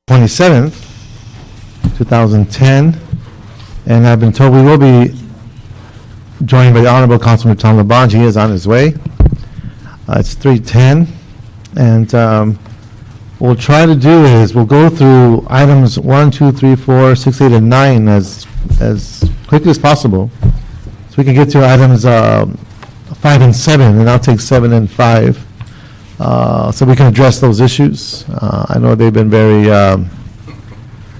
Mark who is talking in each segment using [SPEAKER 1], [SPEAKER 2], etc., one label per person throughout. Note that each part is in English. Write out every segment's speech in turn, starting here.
[SPEAKER 1] 27th, 2010, and I've been told we will be joined by the Honorable Councilman Tom LaBonge. He is on his way. It's 3:10, and what we'll try to do is we'll go through items 1, 2, 3, 4, 6, 8, and 9 as quickly as possible, so we can get to items 5 and 7, and I'll take 7 and 5. So we can address those issues. I know they've been very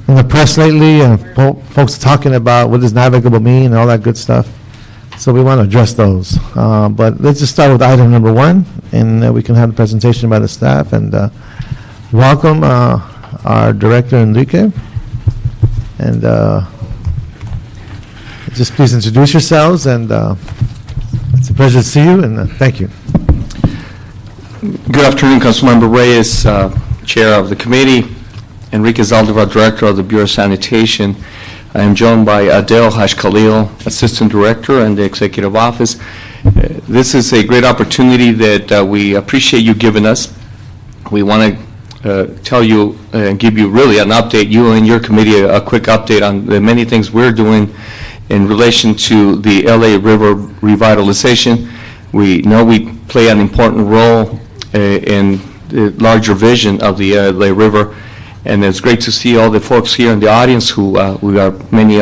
[SPEAKER 1] in the press lately, and folks are talking about what does navigable mean and all that good stuff. So we want to address those. But let's just start with item number 1, and we can have the presentation by the staff. And welcome our director, Enrique. And just please introduce yourselves, and it's a pleasure to see you, and thank you.
[SPEAKER 2] Good afternoon, Councilmember Reyes, Chair of the Committee, Enrique Zaldivar, Director of the Bureau of Sanitation. I am joined by Adel Haj Khalil, Assistant Director in the Executive Office. This is a great opportunity that we appreciate you giving us. We want to tell you and give you really an update, you and your committee, a quick update on the many things we're doing in relation to the LA River revitalization. We know we play an important role in the larger vision of the LA River, and it's great to see all the folks here in the audience who we are many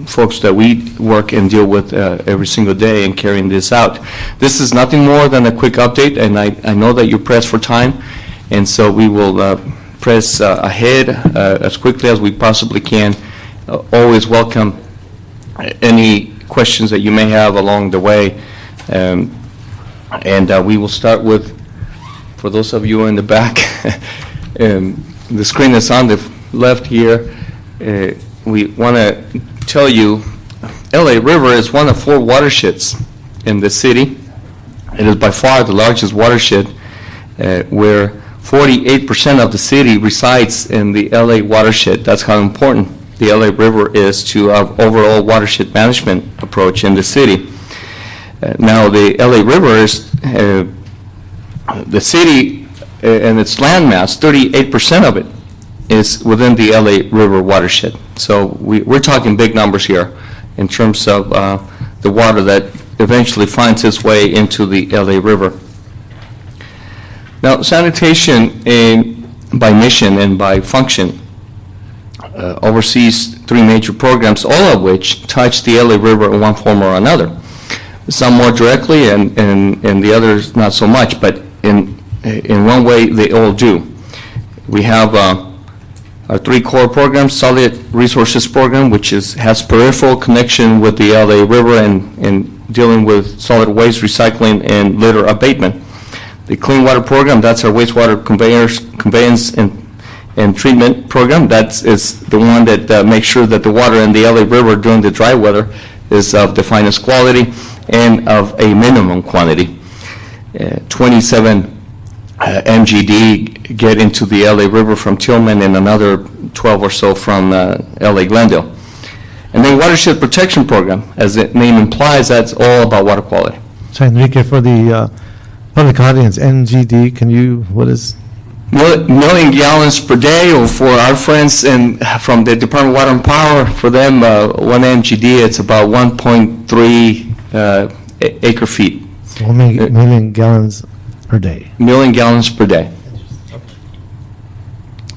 [SPEAKER 2] folks that we work and deal with every single day in carrying this out. This is nothing more than a quick update, and I know that you're pressed for time, and so we will press ahead as quickly as we possibly can. Always welcome any questions that you may have along the way, and we will start with, for those of you in the back, the screen is on the left here. We want to tell you, LA River is one of 4 watersheds in the city. It is by far the largest watershed, where 48% of the city resides in the LA watershed. That's how important the LA River is to our overall watershed management approach in the city. Now, the LA River is the city and its landmass, 38% of it is within the LA River watershed. So we're talking big numbers here in terms of the water that eventually finds its way into the LA River. Now, sanitation by mission and by function oversees 3 major programs, all of which touch the LA River in one form or another. Some more directly and the others not so much, but in one way they all do. We have our 3 core programs: Solid Resources Program, which has peripheral connection with the LA River and dealing with solid waste recycling and litter abatement. The Clean Water Program, that's our wastewater conveyance and treatment program. That is the one that makes sure that the water in the LA River during the dry weather is of the finest quality and of a minimum quantity. 27 MGD get into the LA River from Tillman, and another 12 or so from LA Glendale. And then Watershed Protection Program, as the name implies, that's all about water quality.
[SPEAKER 1] So Enrique, for the public audience, NGD, what is?
[SPEAKER 2] Million gallons per day, or for our friends from the Department of Water and Power, for them, 1 MGD, it's about 1.3 acre feet.
[SPEAKER 1] 1 million gallons per day.
[SPEAKER 2] Million gallons per day.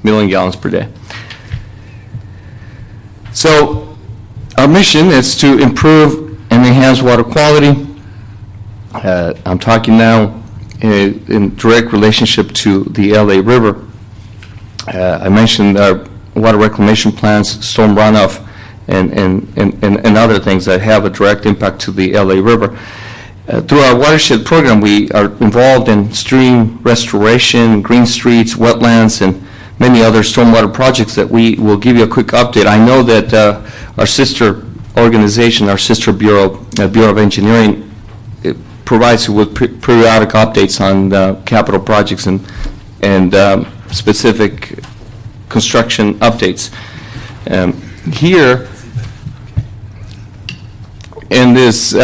[SPEAKER 2] Million gallons per day. So our mission is to improve and enhance water quality. I'm talking now in direct relationship to the LA River. I mentioned our water reclamation plans, storm runoff, and other things that have a direct impact to the LA River. Through our watershed program, we are involved in stream restoration, green streets, wetlands, and many other stormwater projects that we will give you a quick update. I know that our sister organization, our sister Bureau of Engineering, provides you with periodic updates on capital projects and specific construction updates. Here in this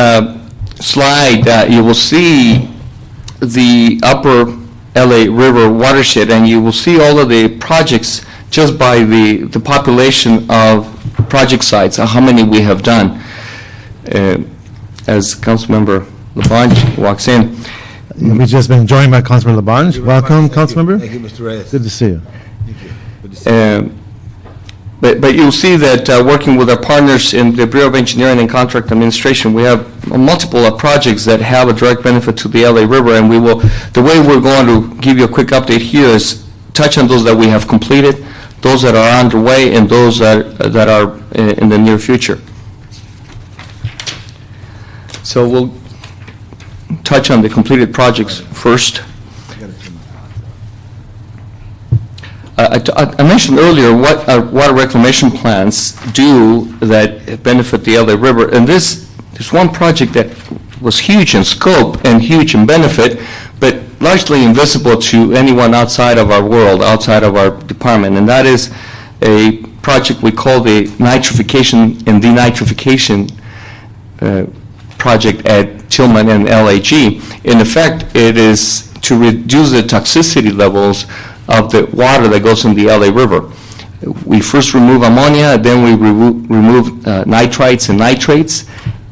[SPEAKER 2] slide, you will see the upper LA River watershed, and you will see all of the projects just by the population of project sites, how many we have done. As Councilmember Labange walks in,
[SPEAKER 1] We've just been joined by Councilmember Labange. Welcome, Councilmember.
[SPEAKER 3] Thank you, Mr. Reyes.
[SPEAKER 1] Good to see you.
[SPEAKER 3] Thank you. Good to see you.
[SPEAKER 2] But you'll see that working with our partners in the Bureau of Engineering and Contract Administration, we have multiple projects that have a direct benefit to the LA River, and the way we're going to give you a quick update here is touch on those that we have completed, those that are underway, and those that are in the near future. So we'll touch on the completed projects first. I mentioned earlier what our water reclamation plans do that benefit the LA River, and this is one project that was huge in scope and huge in benefit, but largely invisible to anyone outside of our world, outside of our department, and that is a project we call the nitrification and denitrification project at Tillman and LAG. In effect, it is to reduce the toxicity levels of the water that goes in the LA River. We first remove ammonia, then we remove nitrites and nitrates.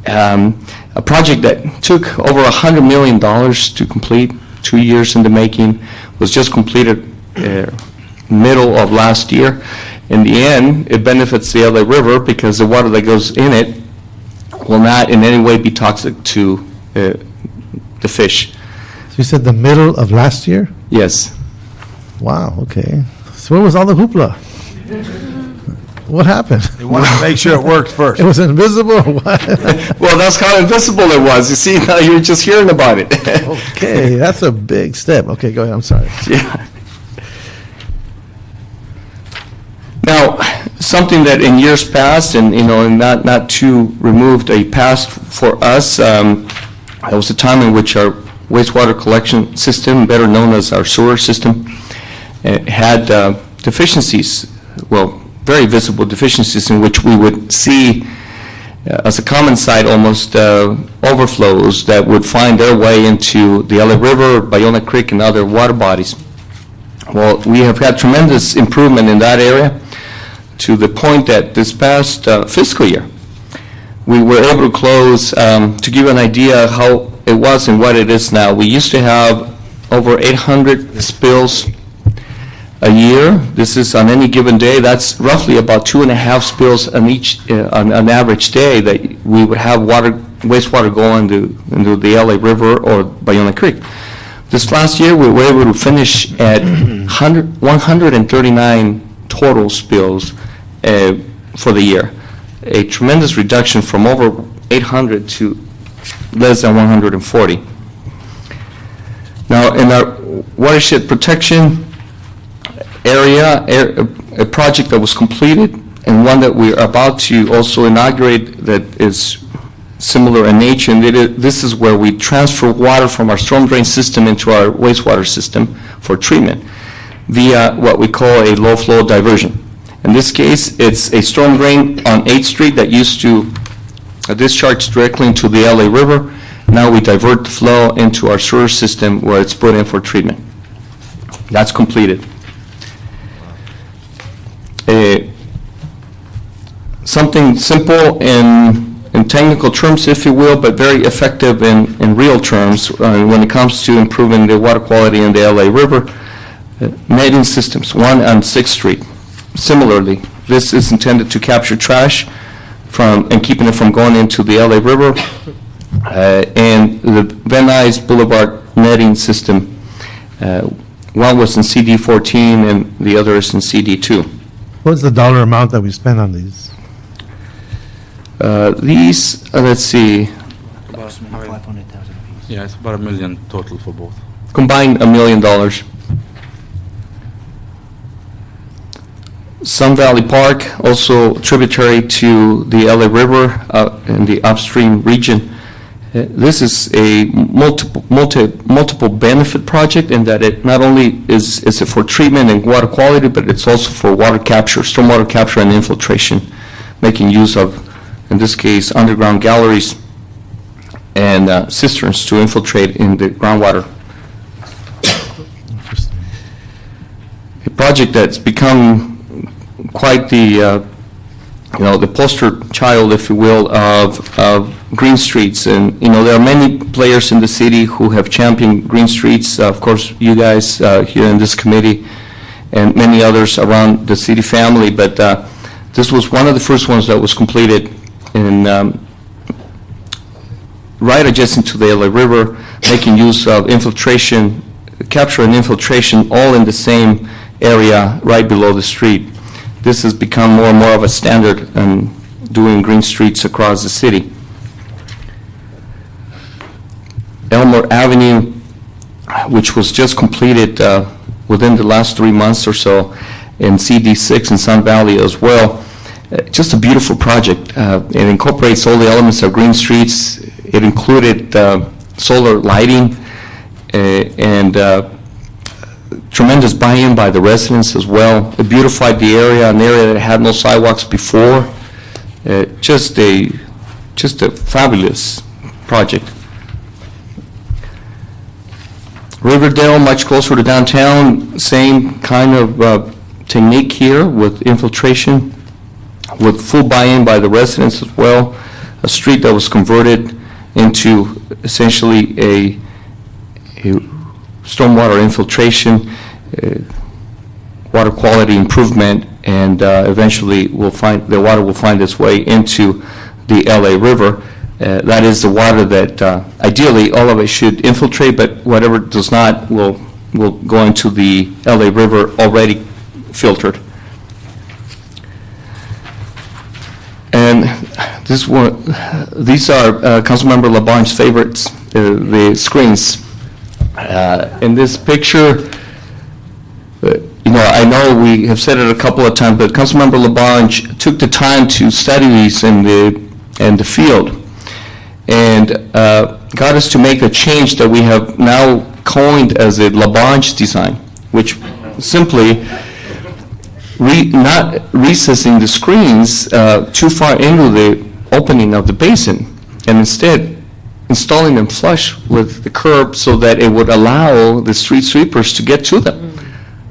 [SPEAKER 2] A project that took over $100 million to complete, 2 years in the making, was just completed middle of last year. In the end, it benefits the LA River because the water that goes in it will not in any way be toxic to the fish.
[SPEAKER 1] So you said the middle of last year?
[SPEAKER 2] Yes.
[SPEAKER 1] Wow, okay. So where was all the hoopla? What happened?
[SPEAKER 3] They wanted to make sure it worked first.
[SPEAKER 1] It was invisible or what?
[SPEAKER 2] Well, that's how invisible it was. You see, now you're just hearing about it.
[SPEAKER 1] Okay, that's a big step. Okay, go ahead, I'm sorry.
[SPEAKER 2] Yeah. Now, something that in years past, and not too removed a past for us, there was a time in which our wastewater collection system, better known as our sewer system, had deficiencies, well, very visible deficiencies in which we would see, as a common sight almost, overflows that would find their way into the LA River, Bayona Creek, and other water bodies. Well, we have had tremendous improvement in that area to the point that this past fiscal year, we were able to close, to give you an idea how it was and what it is now. We used to have over 800 spills a year. This is on any given day. That's roughly about 2.5 spills on an average day that we would have wastewater going into the LA River or Bayona Creek. This last year, we were able to finish at 139 total spills for the year. A tremendous reduction from over 800 to less than 140. Now, in our watershed protection area, a project that was completed and one that we're about to also inaugurate that is similar in nature, and this is where we transfer water from our storm drain system into our wastewater system for treatment via what we call a low-flow diversion. In this case, it's a storm drain on 8th Street that used to discharge directly into the LA River. Now we divert the flow into our sewer system where it's put in for treatment. That's completed. Something simple in technical terms, if you will, but very effective in real terms when it comes to improving the water quality in the LA River. Netting systems, one on 6th Street. Similarly, this is intended to capture trash and keeping it from going into the LA River. And the Van Nuys Boulevard netting system, one was in CD 14 and the other is in CD 2.
[SPEAKER 1] What's the dollar amount that we spent on these?
[SPEAKER 2] These, let's see,
[SPEAKER 4] Yeah, it's about $1 million total for both.
[SPEAKER 2] combined $1 million. Sun Valley Park, also tributary to the LA River in the upstream region. This is a multiple benefit project in that it not only is it for treatment and water quality, but it's also for water capture, stormwater capture and infiltration, making use of, in this case, underground galleries and cisterns to infiltrate in the groundwater. project that's become quite the, the poster child, if you will, of green streets. And, there are many players in the city who have championed green streets. Of course, you guys here in this committee and many others around the city family. But this was one of the first ones that was completed in right adjacent to the LA River, making use of infiltration, capture and infiltration all in the same area right below the street. This has become more and more of a standard in doing green streets across the city. Elmer Avenue, which was just completed within the last 3 months or so, in CD6 in Sun Valley as well. Just a beautiful project. It incorporates all the elements of green streets. It included solar lighting and tremendous buy-in by the residents as well. It beautified the area, an area that had no sidewalks before. Just a fabulous project. Riverdale, much closer to downtown, same kind of technique here with infiltration, with full buy-in by the residents as well. A street that was converted into essentially a stormwater infiltration, water quality improvement, and eventually the water will find its way into the LA River. That is the water that ideally all of it should infiltrate, but whatever does not will go into the LA River already filtered. And these are Councilmember LaBonge's favorites, the screens. In this picture, I know we have said it a couple of times, but Councilmember LaBonge took the time to study these in the field, and got us to make a change that we have now coined as a LaBonge design, which simply not recessing the screens too far into the opening of the basin, and instead installing them flush with the curb so that it would allow the street sweepers to get to them.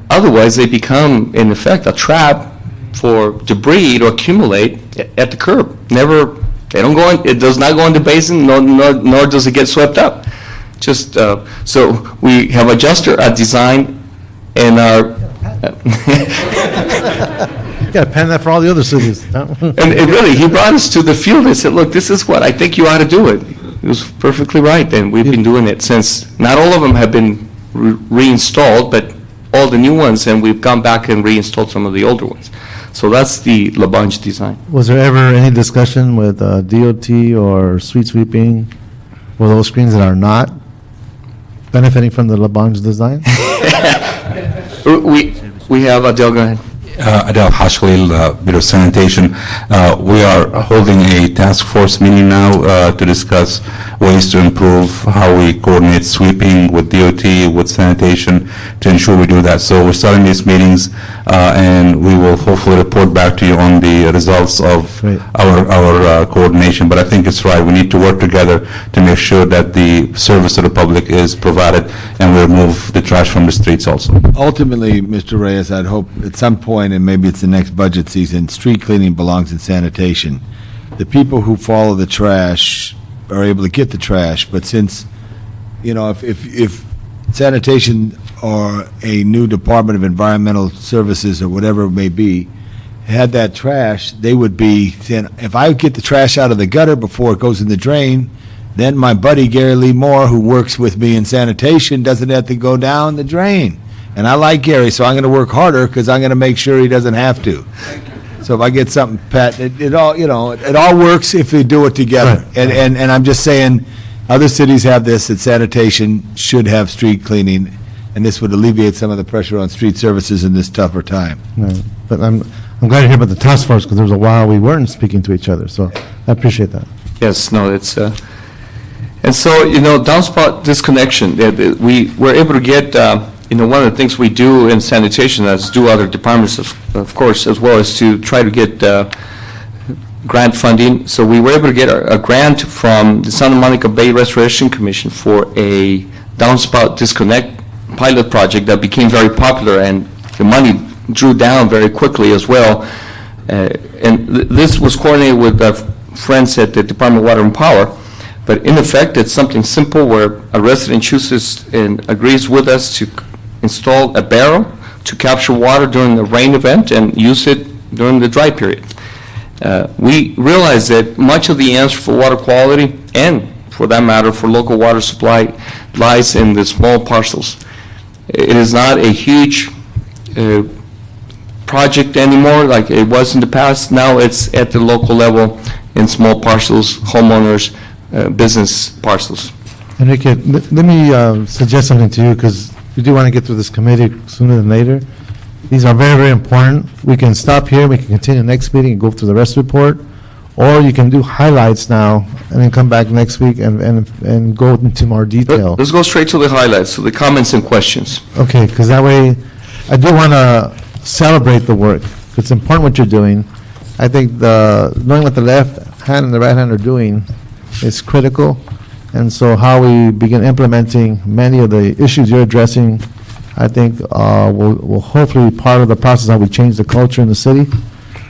[SPEAKER 2] Otherwise, they become, in effect, a trap for debris to accumulate at the curb. It does not go in the basin, nor does it get swept up. Just, so we have adjusted our design and our...
[SPEAKER 1] You got to pen that for all the other cities.
[SPEAKER 2] And really, he brought us to the field and said, look, this is what I think you ought to do it. It was perfectly right, and we've been doing it since. Not all of them have been reinstalled, but all the new ones, and we've gone back and reinstalled some of the older ones. So that's the LaBonge design.
[SPEAKER 1] Was there ever any discussion with DOT or street sweeping for those screens that are not benefiting from the LaBonge design?
[SPEAKER 2] We have, Adele, go ahead.
[SPEAKER 4] Adel Hashkhalil, Bureau of Sanitation. We are holding a task force meeting now to discuss ways to improve how we coordinate sweeping with DOT, with sanitation, to ensure we do that. So we're starting these meetings, and we will hopefully report back to you on the results of
[SPEAKER 1] Great.
[SPEAKER 4] our coordination. But I think it's right. We need to work together to make sure that the service to the public is provided, and we remove the trash from the streets also.
[SPEAKER 3] Ultimately, Mr. Reyes, I'd hope at some point, and maybe it's the next budget season, street cleaning belongs in sanitation. The people who follow the trash are able to get the trash, but since, if sanitation or a new Department of Environmental Services or whatever it may be, had that trash, they would be saying, if I get the trash out of the gutter before it goes in the drain, then my buddy Gary Lee Moore, who works with me in sanitation, doesn't have to go down the drain. And I like Gary, so I'm going to work harder because I'm going to make sure he doesn't have to. So if I get something, Pat, it all works if we do it together.
[SPEAKER 1] Right.
[SPEAKER 3] And I'm just saying, other cities have this, that sanitation should have street cleaning, and this would alleviate some of the pressure on street services in this tougher time.
[SPEAKER 1] No, but I'm glad to hear about the task force, because there was a while we weren't speaking to each other, so I appreciate that.
[SPEAKER 2] Yes, no, it's, and so, downspout disconnection, we were able to get, one of the things we do in sanitation, as do other departments, of course, as well, is to try to get grant funding. So we were able to get a grant from the Santa Monica Bay Restoration Commission for a downspout disconnect pilot project that became very popular, and the money drew down very quickly as well. And this was coordinated with our friends at the Department of Water and Power. But in effect, it's something simple where a resident chooses and agrees with us to install a barrel to capture water during the rain event and use it during the dry period. We realize that much of the answer for water quality, and for that matter, for local water supply, lies in the small parcels. It is not a huge project anymore like it was in the past. Now it's at the local level in small parcels, homeowners, business parcels.
[SPEAKER 1] Enrique, let me suggest something to you, because we do want to get through this committee sooner than later. These are very, very important. We can stop here, we can continue next meeting and go through the rest of the report, or you can do highlights now and then come back next week and go into more detail.
[SPEAKER 2] Let's go straight to the highlights, to the comments and questions.
[SPEAKER 1] Okay, because that way, I do want to celebrate the work. It's important what you're doing. I think knowing what the left hand and the right hand are doing is critical. And so how we begin implementing many of the issues you're addressing, I think will hopefully be part of the process how we change the culture in the city.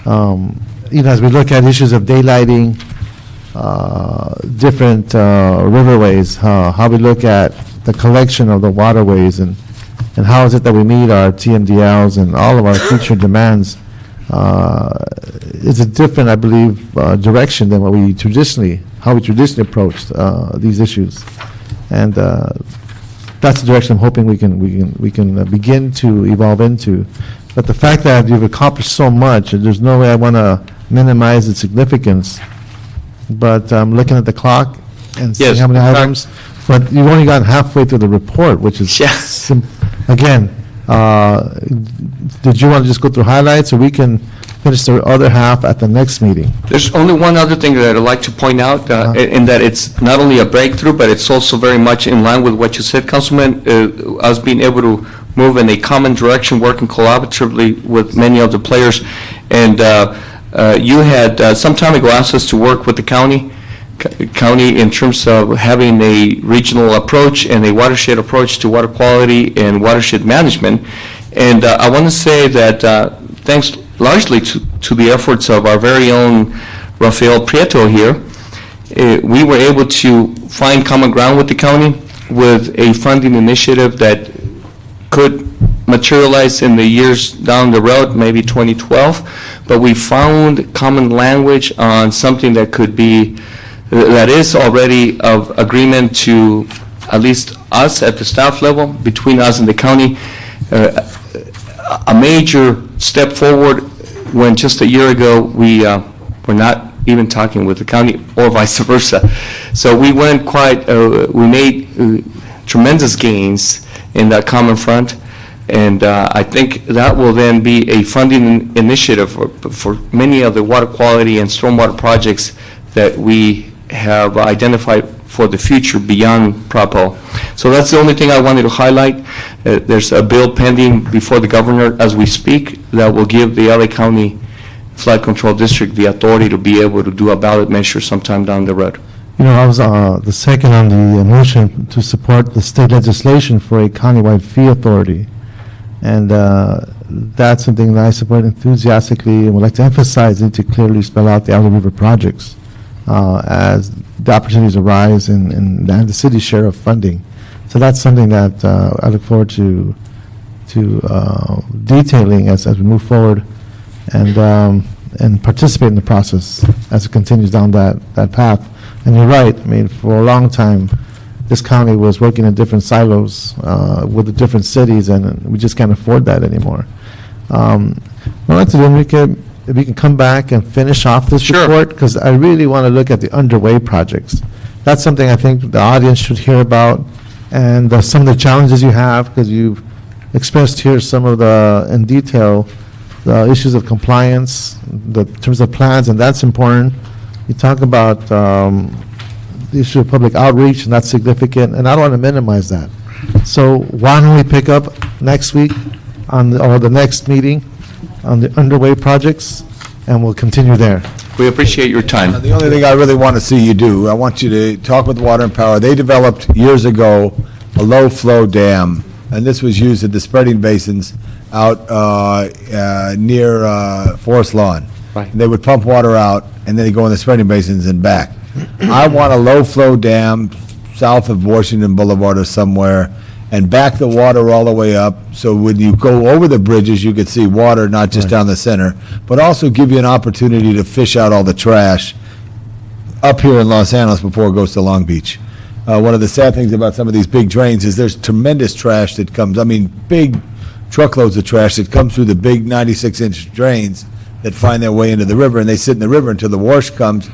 [SPEAKER 1] As we look at issues of daylighting, different riverways, how we look at the collection of the waterways, and how is it that we meet our TMDLs and all of our future demands. It's a different, I believe, direction than how we traditionally approached these issues, and that's the direction I'm hoping we can begin to evolve into. But the fact that you've accomplished so much, there's no way I want to minimize its significance. But I'm looking at the clock and seeing
[SPEAKER 2] Yes,
[SPEAKER 1] how many
[SPEAKER 2] in fact-
[SPEAKER 1] items. But you've only gotten halfway through the report, which is
[SPEAKER 2] Yes.
[SPEAKER 1] again. Did you want to just go through highlights, or we can finish the other half at the next meeting?
[SPEAKER 2] There's only one other thing that I'd like to point out, in that it's not only a breakthrough, but it's also very much in line with what you said, Councilman, us being able to move in a common direction, working collaboratively with many of the players. And you had some time ago asked us to work with the county in terms of having a regional approach and a watershed approach to water quality and watershed management. And I want to say that thanks largely to the efforts of our very own Rafael Prieto here, we were able to find common ground with the county with a funding initiative that could materialize in the years down the road, maybe 2012, but we found common language on something that is already of agreement to at least us at the staff level, between us and the county, a major step forward when just a year ago we were not even talking with the county or vice versa. So we went we made tremendous gains in that common front, and I think that will then be a funding initiative for many of the water quality and stormwater projects that we have identified for the future beyond Propo. So that's the only thing I wanted to highlight. There's a bill pending before the governor as we speak that will give the LA County Flood Control District the authority to be able to do a ballot measure sometime down the road.
[SPEAKER 1] I was the second on the motion to support the state legislation for a countywide fee authority. And that's something that I support enthusiastically and would like to emphasize and to clearly spell out the Hoc River projects as the opportunities arise and the city's share of funding. So that's something that I look forward to detailing as we move forward and participate in the process as it continues down that path. And you're right, I mean, for a long time, this county was working in different silos with the different cities, and we just can't afford that anymore. What I'd like to do, Enrique, if we can come back and finish off this
[SPEAKER 2] Sure.
[SPEAKER 1] report, because I really want to look at the underway projects. That's something I think the audience should hear about, and some of the challenges you have, because you've expressed here some of in detail, the issues of compliance, the terms of plans, and that's important. You talk about the issue of public outreach, and that's significant, and I don't want to minimize that. So why don't we pick up next week or the next meeting on the underway projects, and we'll continue there.
[SPEAKER 2] We appreciate your time.
[SPEAKER 3] The only thing I really want to see you do, I want you to talk with Water and Power. They developed years ago a low-flow dam, and this was used at the spreading basins out near Forest Lawn.
[SPEAKER 2] Right.
[SPEAKER 3] They would pump water out, and then they go in the spreading basins and back. I want a low-flow dam south of Washington Boulevard or somewhere, and back the water all the way up, so when you go over the bridges, you could see water, not just down the center, but also give you an opportunity to fish out all the trash up here in Los Angeles before it goes to Long Beach. One of the sad things about some of these big drains is there's tremendous trash that comes, I mean, big truckloads of trash that come through the big 96-inch drains that find their way into the river, and they sit in the river until the wash comes,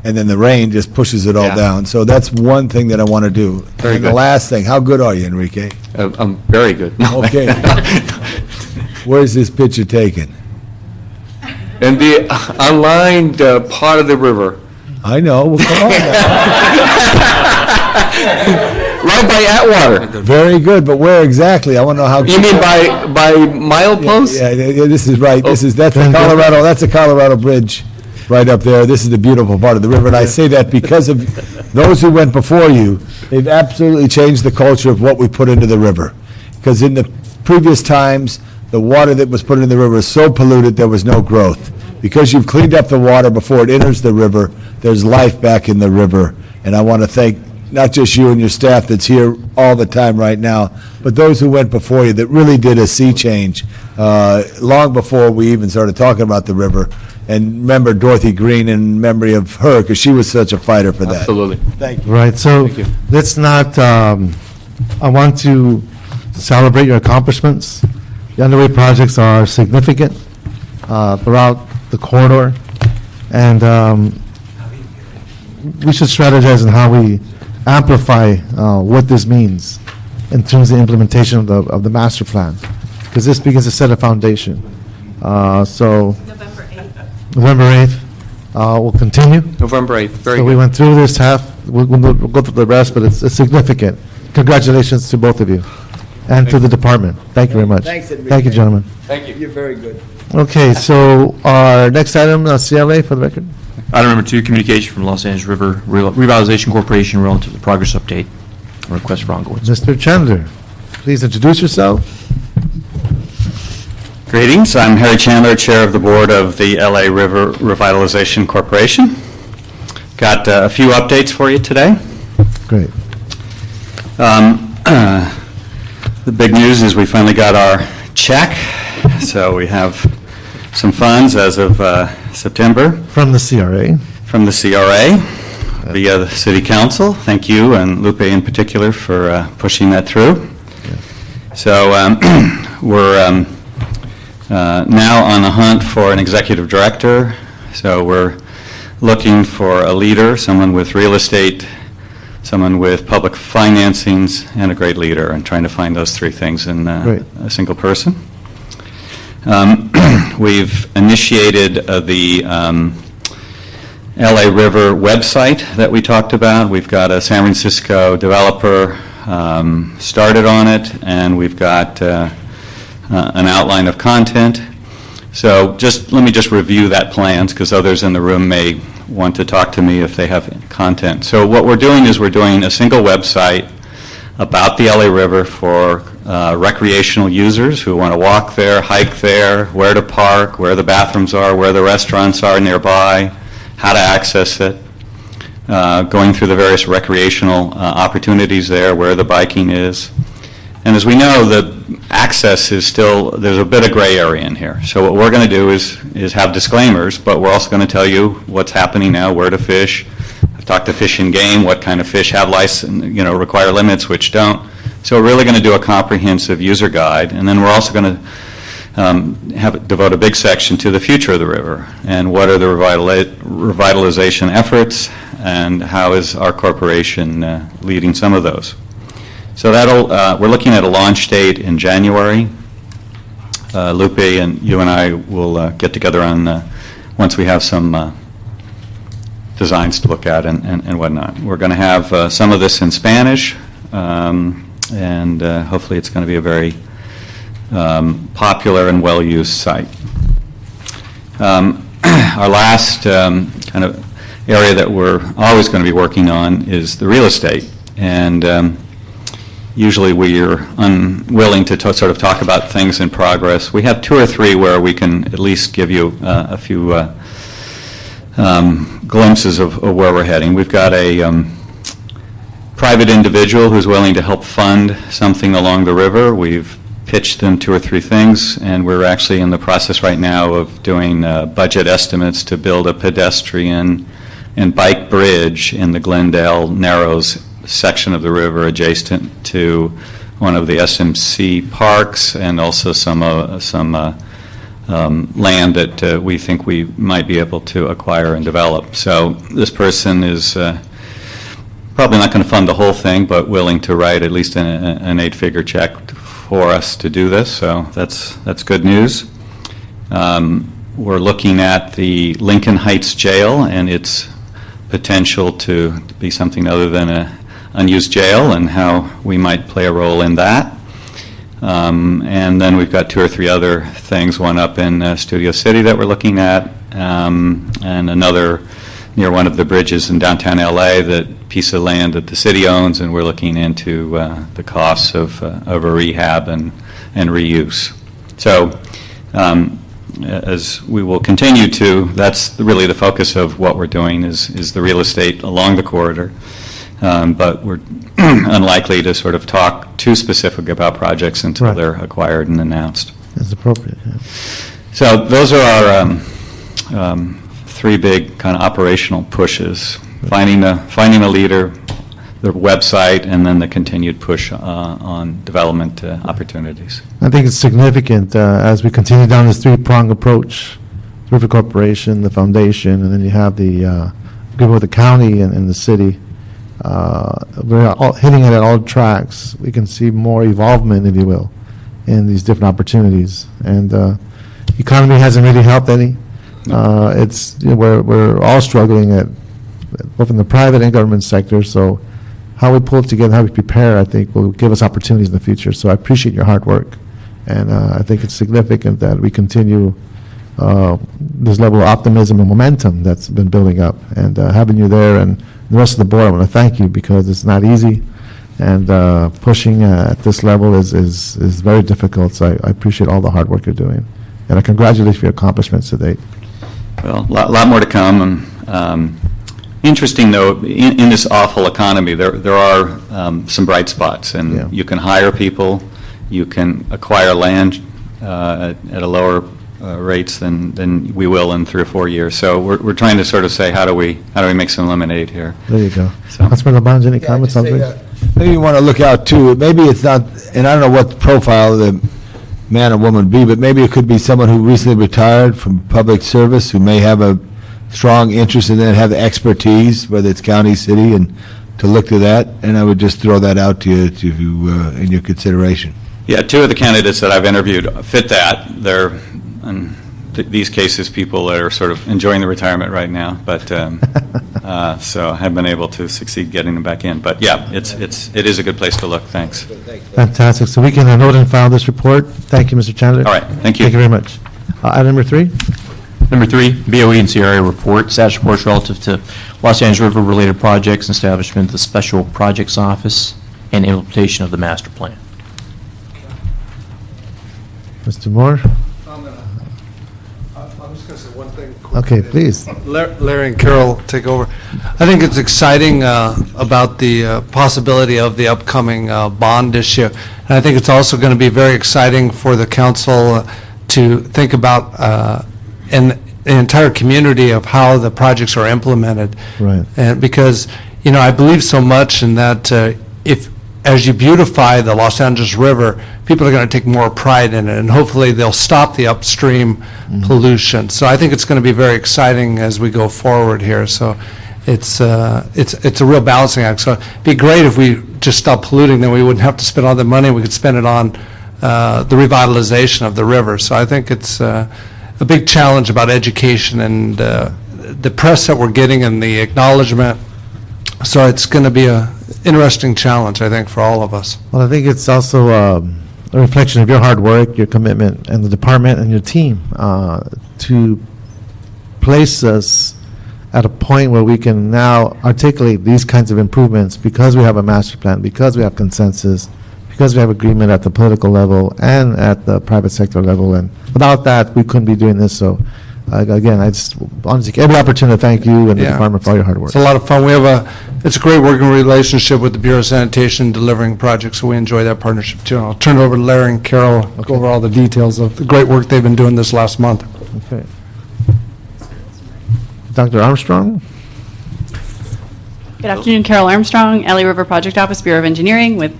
[SPEAKER 3] and then the rain just pushes it all
[SPEAKER 2] Yeah.
[SPEAKER 3] down. So that's one thing that I want to do.
[SPEAKER 2] Very
[SPEAKER 3] And the
[SPEAKER 2] good.
[SPEAKER 3] last thing, how good are you, Enrique?
[SPEAKER 2] I'm very good.
[SPEAKER 3] Okay. Where's this picture taken?
[SPEAKER 2] And the unlined part of the river,
[SPEAKER 3] I know, well, come on now.
[SPEAKER 2] right by Atwater.
[SPEAKER 3] Very good, but where exactly? I want to know how.
[SPEAKER 2] You mean by milepost?
[SPEAKER 3] Yeah, this is right. That's the Colorado, that's the Colorado Bridge right up there. This is the beautiful part of the river, and I say that because of those who went before you. They've absolutely changed the culture of what we put into the river. Because in the previous times, the water that was put into the river was so polluted, there was no growth. Because you've cleaned up the water before it enters the river, there's life back in the river. And I want to thank not just you and your staff that's here all the time right now, but those who went before you that really did a sea change long before we even started talking about the river. And remember Dorothy Green in memory of her, because she was such a fighter for that.
[SPEAKER 2] Absolutely.
[SPEAKER 3] Thank you.
[SPEAKER 1] Right, so
[SPEAKER 2] Thank you.
[SPEAKER 1] let's not, I want to celebrate your accomplishments. The underway projects are significant throughout the corridor, and we should strategize on how we amplify what this means in terms of the implementation of the master plan, because this begins to set a foundation. So November 8th, we'll continue.
[SPEAKER 2] November 8th, very
[SPEAKER 1] So we
[SPEAKER 2] good.
[SPEAKER 1] went through this half, we'll go through the rest, but it's significant. Congratulations to both of you and to the department. Thank you very much.
[SPEAKER 3] Thanks, Enrique.
[SPEAKER 1] Thank you, gentlemen.
[SPEAKER 2] Thank you.
[SPEAKER 3] You're very good.
[SPEAKER 1] Okay, so our next item, CLA for the record.
[SPEAKER 5] Item number 2, communication from Los Angeles River Revitalization Corporation relative to the progress update. Request for ongoing.
[SPEAKER 1] Mr. Chandler, please introduce yourself.
[SPEAKER 6] Greetings, I'm Harry Chandler, Chair of the Board of the LA River Revitalization Corporation. Got a few updates for you today.
[SPEAKER 1] Great.
[SPEAKER 6] The big news is we finally got our check, so we have some funds as of September
[SPEAKER 1] From the CRA.
[SPEAKER 6] from the CRA via the City Council. Thank you, and Lupe in particular, for pushing that through. So we're now on the hunt for an executive director, so we're looking for a leader, someone with real estate, someone with public financings, and a great leader, and trying to find those three things in
[SPEAKER 1] Great.
[SPEAKER 6] a single person. We've initiated the LA River website that we talked about. We've got a San Francisco developer started on it, and we've got an outline of content. So let me just review that plans, because others in the room may want to talk to me if they have content. So what we're doing is we're doing a single website about the LA River for recreational users who want to walk there, hike there, where to park, where the bathrooms are, where the restaurants are nearby, how to access it, going through the various recreational opportunities there, where the biking is. And as we know, the access is still, there's a bit of gray area in here. So what we're going to do is have disclaimers, but we're also going to tell you what's happening now, where to fish. I've talked to Fish and Game, what kind of fish have license, require limits, which don't. So we're really going to do a comprehensive user guide, and then we're also going to devote a big section to the future of the river, and what are the revitalization efforts, and how is our corporation leading some of those. So we're looking at a launch date in January. Lupe and you and I will get together on once we have some designs to look at and whatnot. We're going to have some of this in Spanish, and hopefully it's going to be a very popular and well-used site. Our last kind of area that we're always going to be working on is the real estate. And usually we are unwilling to sort of talk about things in progress. We have 2 or 3 where we can at least give you a few glimpses of where we're heading. We've got a private individual who's willing to help fund something along the river. We've pitched them 2 or 3 things, and we're actually in the process right now of doing budget estimates to build a pedestrian and bike bridge in the Glendale Narrows section of the river adjacent to one of the SMC parks, and also some land that we think we might be able to acquire and develop. So this person is probably not going to fund the whole thing, but willing to write at least an 8-figure check for us to do this, so that's good news. We're looking at the Lincoln Heights Jail and its potential to be something other than an unused jail, and how we might play a role in that. And then we've got 2 or 3 other things, one up in Studio City that we're looking at, and another near one of the bridges in downtown LA, that piece of land that the city owns, and we're looking into the costs of a rehab and reuse. So as we will continue to, that's really the focus of what we're doing, is the real estate along the corridor. But we're unlikely to sort of talk too specific about projects until
[SPEAKER 1] Right.
[SPEAKER 6] they're acquired and announced.
[SPEAKER 1] It's appropriate. Yeah.
[SPEAKER 6] So those are our 3 big kind of operational pushes: finding a leader, the website, and then the continued push on development opportunities.
[SPEAKER 1] I think it's significant as we continue down this 3-prong approach: River Corporation, the foundation, and then you have the agreement with the county and the city. We're hitting it at all tracks. We can see more evolvement, if you will, in these different opportunities. And economy hasn't really helped any. We're all struggling at both in the private and government sector. So how we pull it together, how we prepare, I think will give us opportunities in the future. So I appreciate your hard work, and I think it's significant that we continue this level of optimism and momentum that's been building up. And having you there and the rest of the board, I want to thank you, because it's not easy, and pushing at this level is very difficult. So I appreciate all the hard work you're doing, and I congratulate you for your accomplishments to date.
[SPEAKER 6] Well, a lot more to come. And interesting, though, in this awful economy, there are some bright spots, and
[SPEAKER 1] Yeah.
[SPEAKER 6] you can hire people, you can acquire land at a lower rates than we will in 3 or 4 years. So we're trying to sort of say, how do we make some lemonade here?
[SPEAKER 1] There you go.
[SPEAKER 6] So-
[SPEAKER 1] Councilman Labange, any comments on this?
[SPEAKER 3] Maybe you want to look out too, maybe it's not, and I don't know what the profile of the man or woman be, but maybe it could be someone who recently retired from public service, who may have a strong interest and then have the expertise, whether it's county, city, and to look to that. And I would just throw that out to you in your consideration.
[SPEAKER 6] Yeah, 2 of the candidates that I've interviewed fit that. They're, in these cases, people that are sort of enjoying the retirement right now, but so I have been able to succeed getting them back in. But yeah, it is a good place to look. Thanks.
[SPEAKER 1] Fantastic. So we can note and file this report. Thank you, Mr. Chandler.
[SPEAKER 6] All right, thank you.
[SPEAKER 1] Thank you very much. Item number 3?
[SPEAKER 5] Number 3, BOE and CRA report, status reports relative to Los Angeles River-related projects and establishment of the Special Projects Office and implementation of the master plan.
[SPEAKER 1] Mr. Moore?
[SPEAKER 7] I'm just going to say one thing.
[SPEAKER 1] Okay, please.
[SPEAKER 7] Larry and Carol take over. I think it's exciting about the possibility of the upcoming bond issue. And I think it's also going to be very exciting for the council to think about in the entire community of how the projects are implemented.
[SPEAKER 1] Right.
[SPEAKER 7] And because, I believe so much in that as you beautify the Los Angeles River, people are going to take more pride in it, and hopefully they'll stop the upstream pollution. So I think it's going to be very exciting as we go forward here. So it's a real balancing act. So it'd be great if we just stopped polluting, then we wouldn't have to spend all the money. We could spend it on the revitalization of the river. So I think it's a big challenge about education and the press that we're getting and the acknowledgement. So it's going to be a interesting challenge, I think, for all of us.
[SPEAKER 1] Well, I think it's also a reflection of your hard work, your commitment, and the department and your team to place us at a point where we can now articulate these kinds of improvements because we have a master plan, because we have consensus, because we have agreement at the political level and at the private sector level, and without that, we couldn't be doing this, so, again, I just want to take every opportunity to thank you and the
[SPEAKER 7] Yeah.
[SPEAKER 1] department for all your hard work.
[SPEAKER 7] It's a lot of fun. It's a great working relationship with the Bureau of Sanitation delivering projects, so we enjoy that partnership too. And I'll turn it over to Larry and Carol, go over all the details of the great work they've been doing this last month.
[SPEAKER 1] Okay. Dr. Armstrong?
[SPEAKER 8] Good afternoon, Carol Armstrong, LA River Project Office, Bureau of Engineering with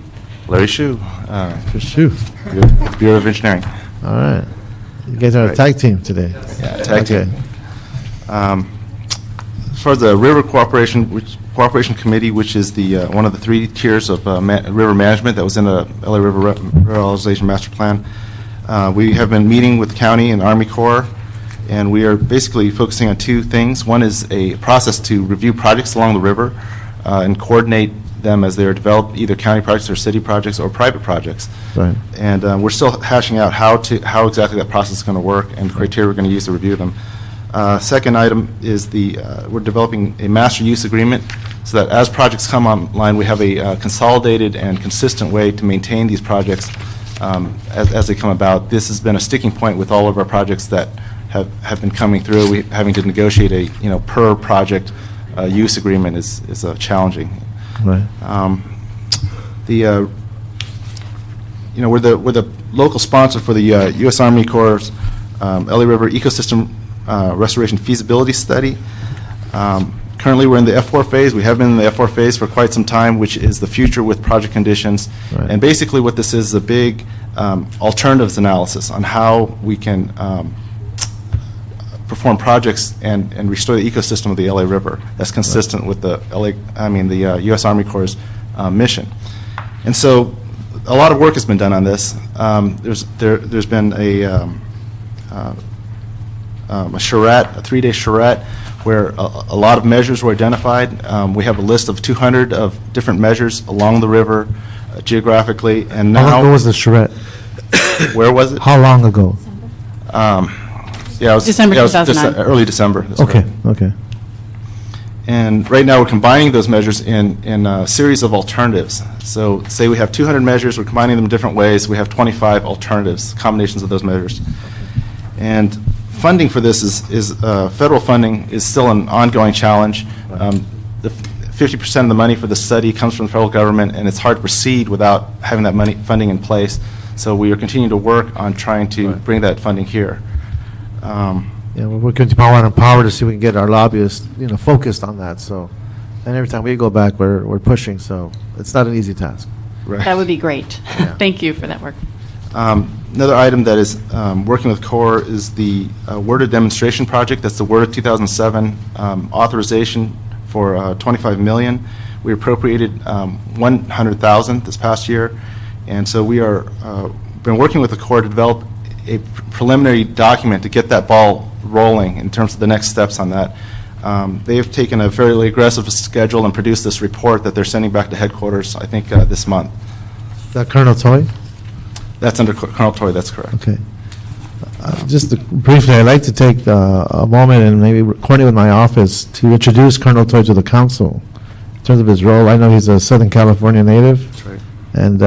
[SPEAKER 9] Larry Shu,
[SPEAKER 1] Pursuit.
[SPEAKER 9] Bureau of Engineering.
[SPEAKER 1] All right. You guys are a tag team today.
[SPEAKER 9] Yeah, tag team.
[SPEAKER 1] Okay.
[SPEAKER 9] For the River Cooperation Committee, which is the one of the 3 tiers of river management that was in the LA River Revitalization Master Plan, we have been meeting with the county and Army Corps, and we are basically focusing on 2 things. One is a process to review projects along the river and coordinate them as they are developed, either county projects or city projects or private projects.
[SPEAKER 1] Right.
[SPEAKER 9] And we're still hashing out how exactly that process is going to work and the criteria we're going to use to review them. Second item is we're developing a master use agreement so that as projects come online, we have a consolidated and consistent way to maintain these projects as they come about. This has been a sticking point with all of our projects that have been coming through. We having to negotiate a per project use agreement is challenging.
[SPEAKER 1] Right.
[SPEAKER 9] We're the local sponsor for the U.S. Army Corps' LA River Ecosystem Restoration Feasibility Study. Currently, we're in the F4 phase. We have been in the F4 phase for quite some time, which is the future with project conditions.
[SPEAKER 1] Right.
[SPEAKER 9] And basically what this is a big alternatives analysis on how we can perform projects and restore the ecosystem of the LA River that's consistent with the U.S. Army Corps' mission. And so a lot of work has been done on this. There's been a charrette, a 3-day charrette, where a lot of measures were identified. We have a list of 200 of different measures along the river geographically, and now...
[SPEAKER 1] How long ago was the charrette?
[SPEAKER 9] Where was it?
[SPEAKER 1] How long ago?
[SPEAKER 9] Yeah, it was
[SPEAKER 8] December
[SPEAKER 9] yeah, it was
[SPEAKER 8] 2009.
[SPEAKER 9] early December. That's
[SPEAKER 1] Okay,
[SPEAKER 9] right.
[SPEAKER 1] okay.
[SPEAKER 9] And right now, we're combining those measures in a series of alternatives. So say we have 200 measures, we're combining them in different ways. We have 25 alternatives, combinations of those measures. And funding for this is federal funding is still an ongoing challenge. The 50% of the money for the study comes from the federal government, and it's hard to proceed without having that funding in place. So we are continuing to work on trying to bring that funding here.
[SPEAKER 1] Yeah, we're working to Power and Power to see if we can get our lobbyists, focused on that, so. And every time we go back, we're pushing, so it's not an easy task.
[SPEAKER 9] Right.
[SPEAKER 8] That would be great. Thank you for that work.
[SPEAKER 9] Another item that is working with CORE is the worded demonstration project. That's the worded 2007 authorization for $25 million. We appropriated $100,000 this past year, and so we are been working with the CORE to develop a preliminary document to get that ball rolling in terms of the next steps on that. They have taken a fairly aggressive schedule and produced this report that they're sending back to headquarters, I think, this month.
[SPEAKER 1] Is that Colonel Toy?
[SPEAKER 9] That's under Colonel Toy, that's correct.
[SPEAKER 1] Okay. Just briefly, I'd like to take a moment and maybe coordinate with my office to introduce Colonel Toy to the council in terms of his role. I know he's a Southern California native.
[SPEAKER 9] That's right.
[SPEAKER 1] And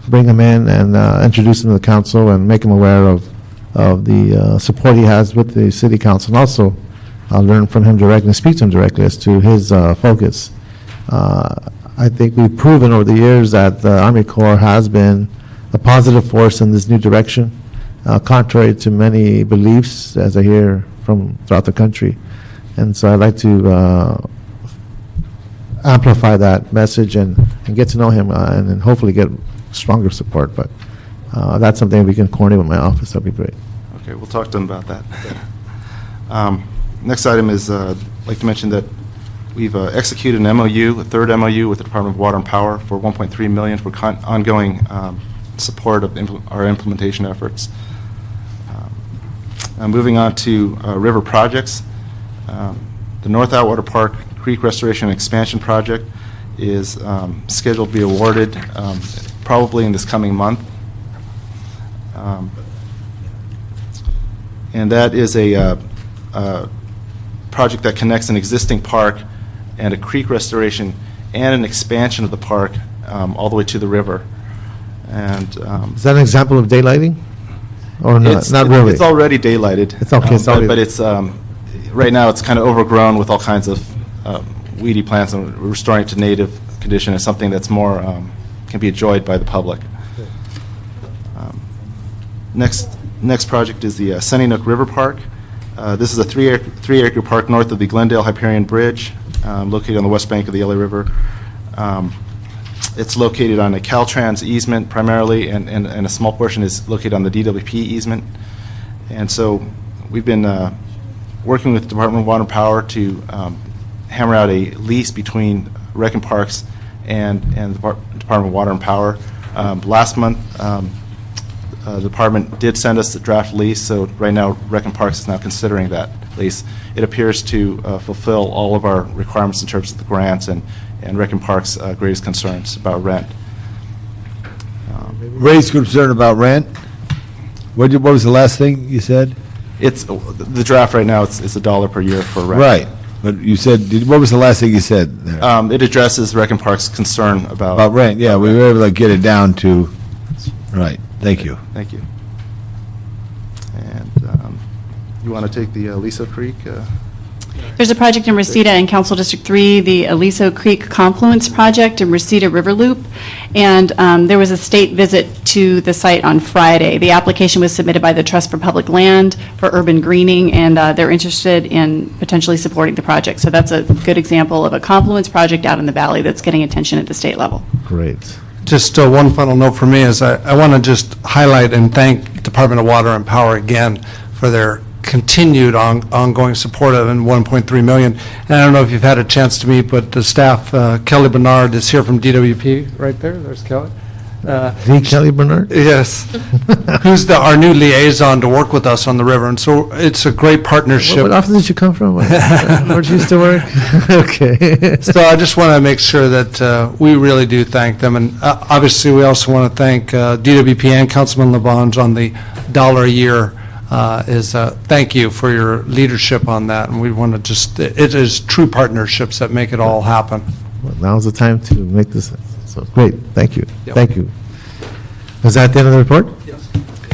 [SPEAKER 1] bring him in and introduce him to the council and make him aware of the support he has with the city council. And also, I'll learn from him directly and speak to him directly as to his focus. I think we've proven over the years that the Army Corps has been a positive force in this new direction, contrary to many beliefs, as I hear from throughout the country. And so I'd like to amplify that message and get to know him and then hopefully get stronger support. But that's something we can coordinate with my office. That'd be great.
[SPEAKER 9] Okay, we'll talk to them about that. Next item is, I'd like to mention that we've executed an MOU, a third MOU with the Department of Water and Power for $1.3 million for ongoing support of our implementation efforts. Moving on to river projects, the North Atwater Park Creek Restoration and Expansion Project is scheduled to be awarded probably in this coming month. And that is a project that connects an existing park and a creek restoration and an expansion of the park all the way to the river. And
[SPEAKER 1] Is that an example of daylighting? Or not? Not really?
[SPEAKER 9] It's already daylighted.
[SPEAKER 1] It's okay, it's already-
[SPEAKER 9] But it's, right now, it's kind of overgrown with all kinds of weedy plants, and restoring it to native condition is something that's more, can be enjoyed by the public. Next project is the Sunny Nook River Park. This is a three-acre park north of the Glendale Hyperion Bridge, located on the west bank of the LA River. It's located on a Caltrans easement primarily, and a small portion is located on the DWP easement. And so we've been working with the Department of Water and Power to hammer out a lease between Rec and Parks and the Department of Water and Power. Last month, the department did send us the draft lease, so right now Rec and Parks is now considering that lease. It appears to fulfill all of our requirements in terms of the grants and Rec and Parks' greatest concerns about rent.
[SPEAKER 3] Ray's concerned about rent? What was the last thing you said?
[SPEAKER 9] It's, the draft right now, it's $1 per year for rent.
[SPEAKER 3] Right, but you said, what was the last thing you said there?
[SPEAKER 9] It addresses Rec and Parks' concern
[SPEAKER 3] About rent, yeah, we were able to get it down to, right, thank you.
[SPEAKER 9] Thank you. And you want to take the Aliso Creek?
[SPEAKER 8] There's a project in Reseda in Council District 3, the Aliso Creek Confluence Project in Reseda River Loop, and there was a state visit to the site on Friday. The application was submitted by the Trust for Public Land for urban greening, and they're interested in potentially supporting the project. So that's a good example of a confluence project out in the valley that's getting attention at the state level.
[SPEAKER 1] Great.
[SPEAKER 7] Just one final note for me is I want to just highlight and thank Department of Water and Power again for their continued ongoing support of $1.3 million. And I don't know if you've had a chance to meet, but the staff, Kelly Bernard is here from DWP, right there. There's Kelly.
[SPEAKER 1] The Kelly Bernard?
[SPEAKER 7] Yes, who's our new liaison to work with us on the river. And so it's a great partnership.
[SPEAKER 1] What office did you come from? Where did you used to work? Okay.
[SPEAKER 7] So I just want to make sure that we really do thank them. And obviously, we also want to thank DWP and Councilman Labange on the $1 a year thank you for your leadership on that. And we want to just, it is true partnerships that make it all happen.
[SPEAKER 1] Well, now's the time to make this, so great, thank you,
[SPEAKER 7] Yep.
[SPEAKER 1] thank you. Is that the end of the report?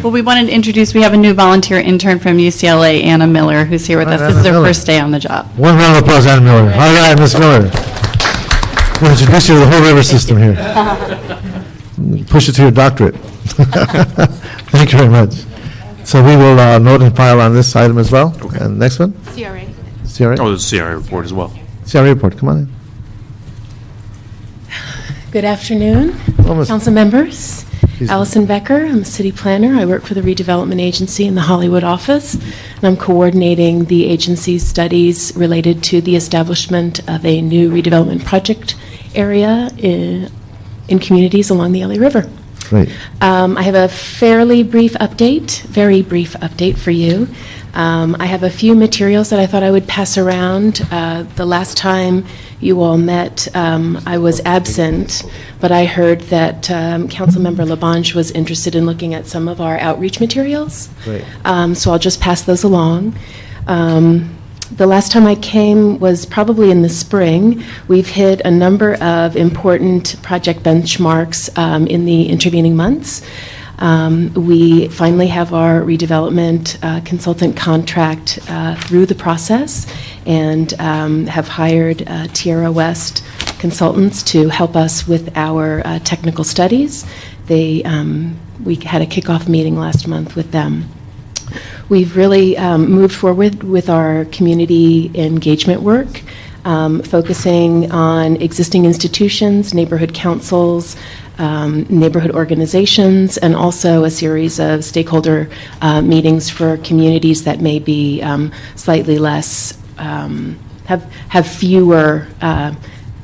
[SPEAKER 8] Well, we wanted to introduce, we have a new volunteer intern from UCLA, Anna Miller, who's here with us. This is her
[SPEAKER 1] Anna Miller.
[SPEAKER 8] first day on the job.
[SPEAKER 1] One round of applause, Anna Miller. All right, Ms. Miller. We'll introduce you to the whole river system here. Push it to your doctorate. Thank you very much. So we will note and file on this item as well.
[SPEAKER 5] Okay.
[SPEAKER 1] And next one?
[SPEAKER 8] CRA.
[SPEAKER 1] CRA?
[SPEAKER 5] Oh, there's a CRA report as well.
[SPEAKER 1] CRA report, come on in.
[SPEAKER 10] Good afternoon,
[SPEAKER 1] Almost-
[SPEAKER 10] council members.
[SPEAKER 1] Please.
[SPEAKER 10] Allison Becker, I'm a city planner. I work for the redevelopment agency in the Hollywood office, and I'm coordinating the agency's studies related to the establishment of a new redevelopment project area in communities along the LA River.
[SPEAKER 1] Great.
[SPEAKER 10] I have a fairly brief update, very brief update for you. I have a few materials that I thought I would pass around. The last time you all met, I was absent, but I heard that Councilmember Labange was interested in looking at some of our outreach materials.
[SPEAKER 1] Great.
[SPEAKER 10] So I'll just pass those along. The last time I came was probably in the spring. We've hit a number of important project benchmarks in the intervening months. We finally have our redevelopment consultant contract through the process and have hired Tierra West consultants to help us with our technical studies. We had a kickoff meeting last month with them. We've really moved forward with our community engagement work, focusing on existing institutions, neighborhood councils, neighborhood organizations, and also a series of stakeholder meetings for communities that may be slightly less, have fewer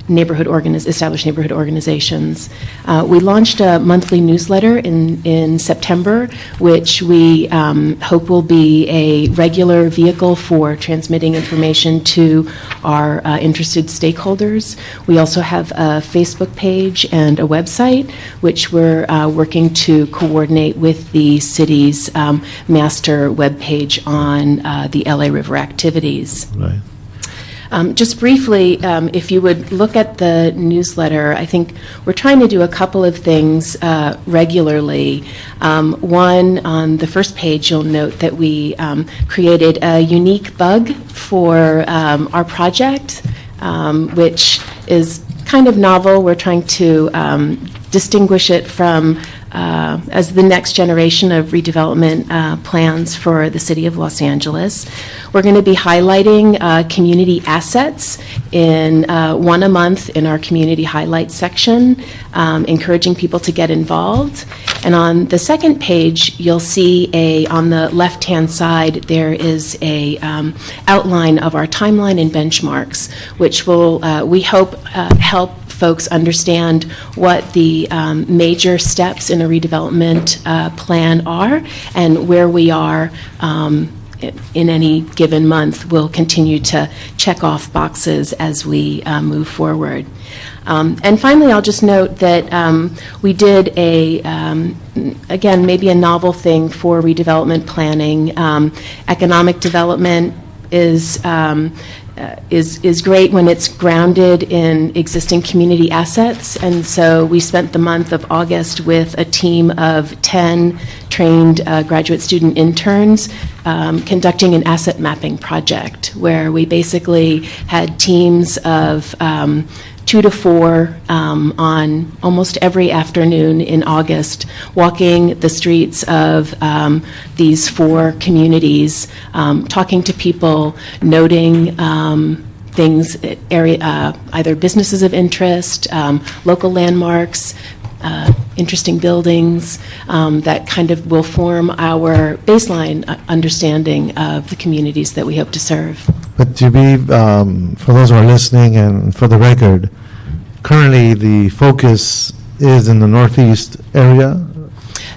[SPEAKER 10] established neighborhood organizations. We launched a monthly newsletter in September, which we hope will be a regular vehicle for transmitting information to our interested stakeholders. We also have a Facebook page and a website, which we're working to coordinate with the city's master webpage on the LA River activities.
[SPEAKER 1] Right.
[SPEAKER 10] Just briefly, if you would look at the newsletter, I think we're trying to do a couple of things regularly. One, on the first page, you'll note that we created a unique bug for our project, which is kind of novel. We're trying to distinguish it from as the next generation of redevelopment plans for the city of Los Angeles. We're going to be highlighting community assets in one a month in our community highlights section, encouraging people to get involved. And on the second page, you'll see on the left-hand side, there is a outline of our timeline and benchmarks, which will, we hope, help folks understand what the major steps in a redevelopment plan are and where we are in any given month. We'll continue to check off boxes as we move forward. And finally, I'll just note that we did again, maybe a novel thing for redevelopment planning. Economic development is great when it's grounded in existing community assets. And so we spent the month of August with a team of 10 trained graduate student interns conducting an asset mapping project where we basically had teams of 2 to 4 on almost every afternoon in August, walking the streets of these 4 communities, talking to people, noting things, either businesses of interest, local landmarks, interesting buildings that kind of will form our baseline understanding of the communities that we hope to serve.
[SPEAKER 1] But to be, for those who are listening and for the record, currently the focus is in the northeast area.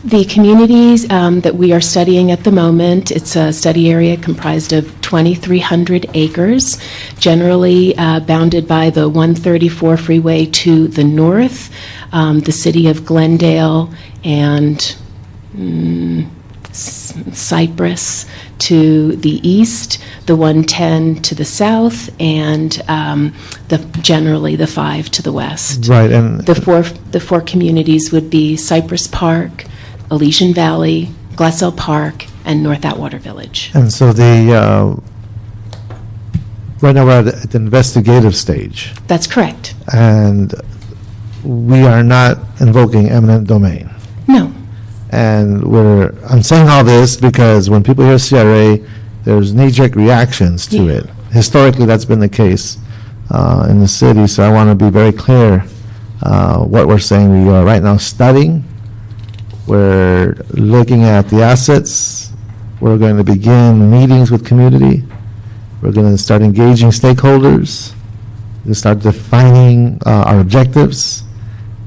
[SPEAKER 10] The communities that we are studying at the moment, it's a study area comprised of 2,300 acres, generally bounded by the 134 freeway to the north, the city of Glendale, and Cypress to the east, the 110 to the south, and generally the 5 to the west.
[SPEAKER 1] Right, and
[SPEAKER 10] the four communities would be Cypress Park, Elysian Valley, Glassell Park, and North Atwater Village.
[SPEAKER 1] And so right now we're at the investigative stage,
[SPEAKER 10] That's correct.
[SPEAKER 1] and we are not invoking eminent domain.
[SPEAKER 10] No.
[SPEAKER 1] And I'm saying all this because when people hear CRA, there's knee-jerk reactions to it. Historically, that's been the case in the city, so I want to be very clear what we're saying. We are right now studying. We're looking at the assets. We're going to begin meetings with community. We're going to start engaging stakeholders. We'll start defining our objectives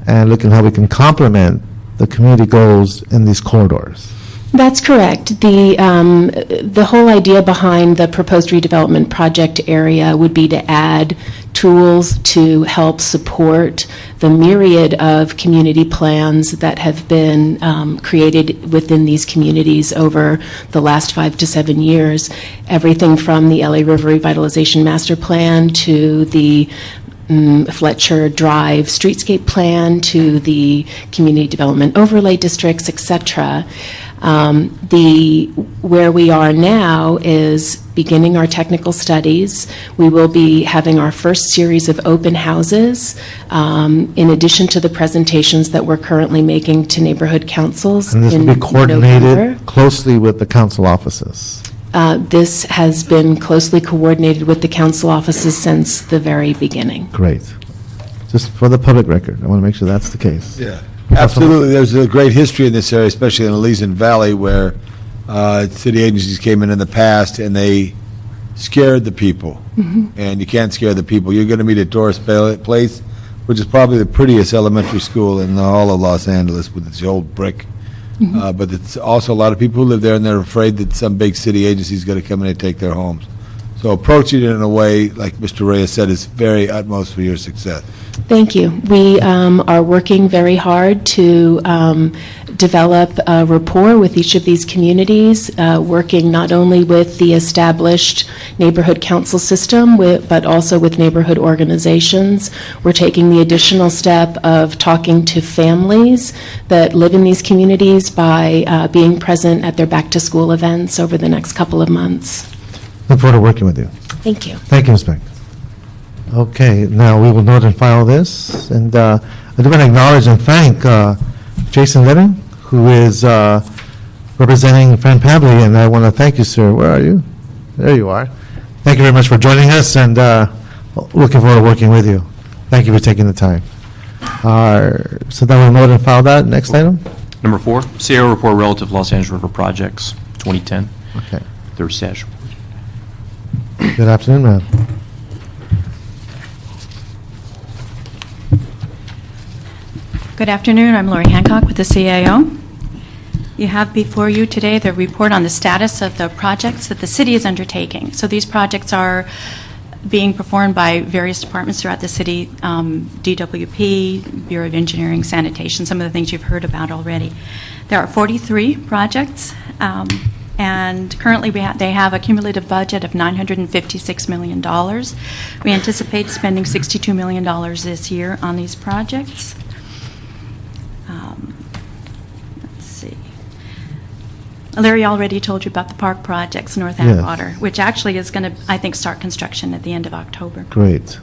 [SPEAKER 1] and looking how we can complement the community goals in these corridors.
[SPEAKER 10] That's correct. The whole idea behind the proposed redevelopment project area would be to add tools to help support the myriad of community plans that have been created within these communities over the last 5 to 7 years. Everything from the LA River Revitalization Master Plan to the Fletcher Drive Streetscape Plan to the Community Development Overlay Districts, et cetera. Where we are now is beginning our technical studies. We will be having our first series of open houses, in addition to the presentations that we're currently making to neighborhood councils.
[SPEAKER 1] And this will
[SPEAKER 10] in
[SPEAKER 1] be coordinated
[SPEAKER 10] November.
[SPEAKER 1] closely with the council offices.
[SPEAKER 10] This has been closely coordinated with the council offices since the very beginting.
[SPEAKER 1] Great. Just for the public record, I want to make sure that's the case.
[SPEAKER 3] Yeah, absolutely. There's a great history in this area, especially in Elysian Valley, where city agencies came in the past and they scared the people. And you can't scare the people. You're going to meet at Doris Place, which is probably the prettiest elementary school in the whole of Los Angeles with its old brick. But it's also a lot of people who live there, and they're afraid that some big city agency is going to come in and take their homes. So approach it in a way, like Mr. Reyes said, is very utmost for your success.
[SPEAKER 10] Thank you. We are working very hard to develop a rapport with each of these communities, working not only with the established neighborhood council system, but also with neighborhood organizations. We're taking the additional step of talking to families that live in these communities by being present at their back-to-school events over the next couple of months.
[SPEAKER 1] Look forward to working with you.
[SPEAKER 10] Thank you.
[SPEAKER 1] Thank you, Ms. Beck. Okay, now we will note and file this, and I do want to acknowledge and thank Jason Levin, who is representing Fran Pavley, and I want to thank you, sir. Where are you? There you are. Thank you very much for joining us, and looking forward to working with you. Thank you for taking the time. So then we'll note and file that. Next item?
[SPEAKER 5] Number 4, CEO report relative to Los Angeles River projects, 2010.
[SPEAKER 1] Okay.
[SPEAKER 5] Third status report.
[SPEAKER 1] Good afternoon, ma'am.
[SPEAKER 11] Good afternoon. I'm Lori Hancock with the CAO. You have before you today the report on the status of the projects that the city is undertaking. So these projects are being performed by various departments throughout the city, DWP, Bureau of Engineering, Sanitation, some of the things you've heard about already. There are 43 projects, and currently they have a cumulative budget of $956 million. We anticipate spending $62 million this year on these projects. Let's see. Larry already told you about the park projects, North
[SPEAKER 1] Yes.
[SPEAKER 11] Atwater, which actually is going to, I think, start construction at the end of October.
[SPEAKER 1] Great.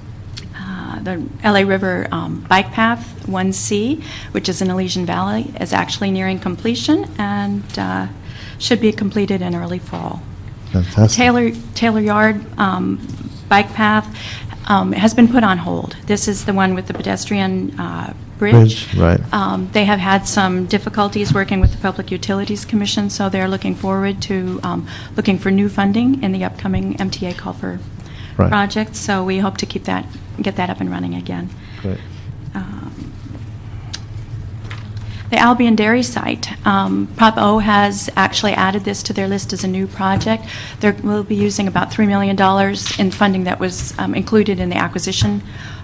[SPEAKER 11] The LA River Bike Path 1C, which is in Elysian Valley, is actually nearing completion and should be completed in early fall.
[SPEAKER 1] Fantastic.
[SPEAKER 11] Taylor Yard Bike Path has been put on hold. This is the one with the pedestrian bridge.
[SPEAKER 1] Right.
[SPEAKER 11] They have had some difficulties working with the Public Utilities Commission, so they're looking forward to looking for new funding in the upcoming MTA call for
[SPEAKER 1] Right.
[SPEAKER 11] projects. So we hope to get that up and running again.
[SPEAKER 1] Great.
[SPEAKER 11] The Albion Dairy site, Prop O has actually added this to their list as a new project. They will be using about $3 million in funding that was included in the acquisition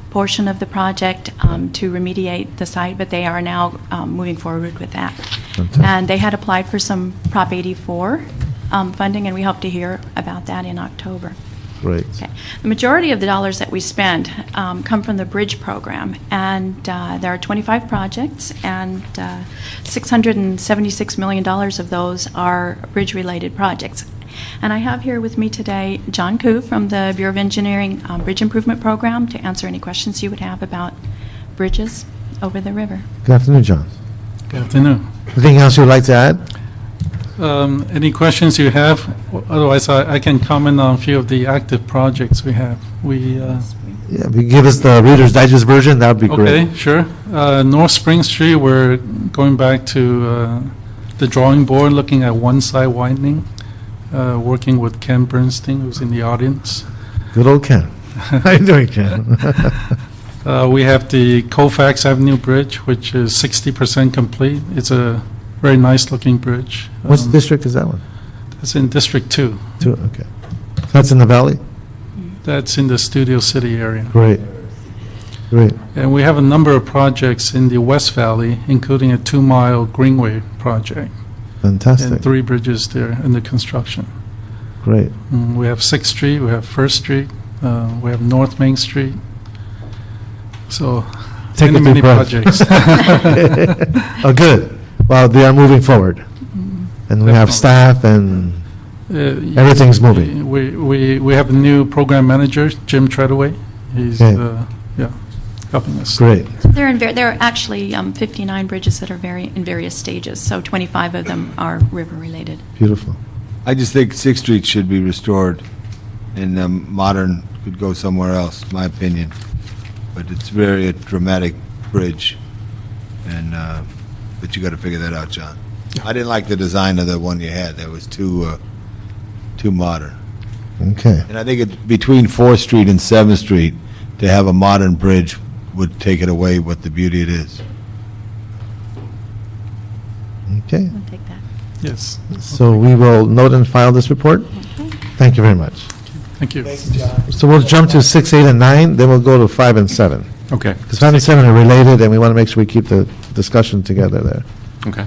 [SPEAKER 11] portion of the project to remediate the site, but they are now moving forward with that.
[SPEAKER 1] Fantastic.
[SPEAKER 11] And they had applied for some Prop 84 funding, and we hope to hear about that in October.
[SPEAKER 1] Great.
[SPEAKER 11] Okay. The majority of the dollars that we spend come from the bridge program, and there are 25 projects, and $676 million of those are bridge-related projects. And I have here with me today John Koo from the Bureau of Engineering Bridge Improvement Program to answer any questions you would have about bridges over the river.
[SPEAKER 1] Good afternoon, John.
[SPEAKER 12] Good afternoon.
[SPEAKER 1] Anything else you would like to add?
[SPEAKER 12] Any questions you have? Otherwise, I can comment on a few of the active projects we have.
[SPEAKER 1] Yeah, if you give us the Reader's Digest version, that would be great.
[SPEAKER 12] Okay, sure. North Spring Street, we're going back to the drawing board, looking at one side widening, working with Ken Bernstein, who's in the audience.
[SPEAKER 1] Good old Ken. How you doing, Ken?
[SPEAKER 12] We have the Colfax Avenue Bridge, which is 60% complete. It's a very nice-looking bridge.
[SPEAKER 1] What district is that one?
[SPEAKER 12] It's in District 2.
[SPEAKER 1] Okay. That's in the valley?
[SPEAKER 12] That's in the Studio City area.
[SPEAKER 1] Great. Great.
[SPEAKER 12] And we have a number of projects in the West Valley, including a 2-mile Greenway project.
[SPEAKER 1] Fantastic.
[SPEAKER 12] And 3 bridges there under construction.
[SPEAKER 1] Great.
[SPEAKER 12] We have 6th Street, we have 1st Street, we have North Main Street. So,
[SPEAKER 1] Take a
[SPEAKER 12] many
[SPEAKER 1] deep breath.
[SPEAKER 12] projects.
[SPEAKER 1] Oh, good. Well, they are moving forward. And we have staff and everything's moving.
[SPEAKER 12] We have a new program manager, Jim Treadaway. He's,
[SPEAKER 1] Okay.
[SPEAKER 12] helping us.
[SPEAKER 1] Great.
[SPEAKER 11] There are actually 59 bridges that are in various stages, so 25 of them are river-related.
[SPEAKER 1] Beautiful.
[SPEAKER 3] I just think 6th Street should be restored, and modern could go somewhere else, my opinion. But it's very dramatic bridge, and but you got to figure that out, John. I didn't like the design of the one you had. That was too modern.
[SPEAKER 1] Okay.
[SPEAKER 3] And I think between 4th Street and 7th Street, to have a modern bridge would take it away what the beauty it is.
[SPEAKER 1] Okay.
[SPEAKER 11] I'll take that.
[SPEAKER 12] Yes.
[SPEAKER 1] So we will note and file this report. Thank you very much.
[SPEAKER 12] Thank you.
[SPEAKER 1] So we'll jump to 6, 8, and 9, then we'll go to 5 and 7.
[SPEAKER 5] Okay.
[SPEAKER 1] Because 5 and 7 are related, and we want to make sure we keep the discussion together there.
[SPEAKER 5] Okay.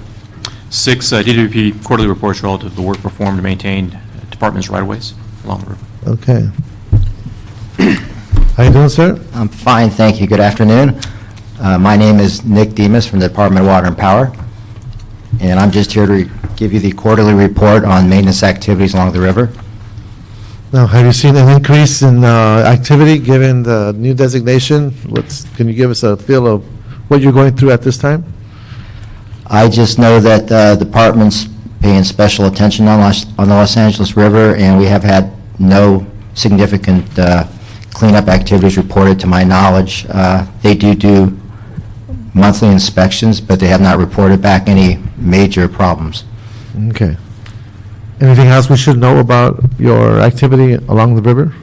[SPEAKER 5] 6, DWP quarterly reports relative to the work performed to maintain department's right-of-ways along the river.
[SPEAKER 1] Okay. How you doing, sir?
[SPEAKER 13] I'm fine, thank you. Good afternoon. My name is Nick Demas from the Department of Water and Power, and I'm just here to give you the quarterly report on maintenance activities along the river.
[SPEAKER 1] Now, have you seen an increase in activity given the new designation? Can you give us a feel of what you're going through at this time?
[SPEAKER 13] I just know that the department's paying special attention on the Los Angeles River, and we have had no significant cleanup activities reported to my knowledge. They do monthly inspections, but they have not reported back any major problems.
[SPEAKER 1] Okay. Anything else we should know about your activity along the river?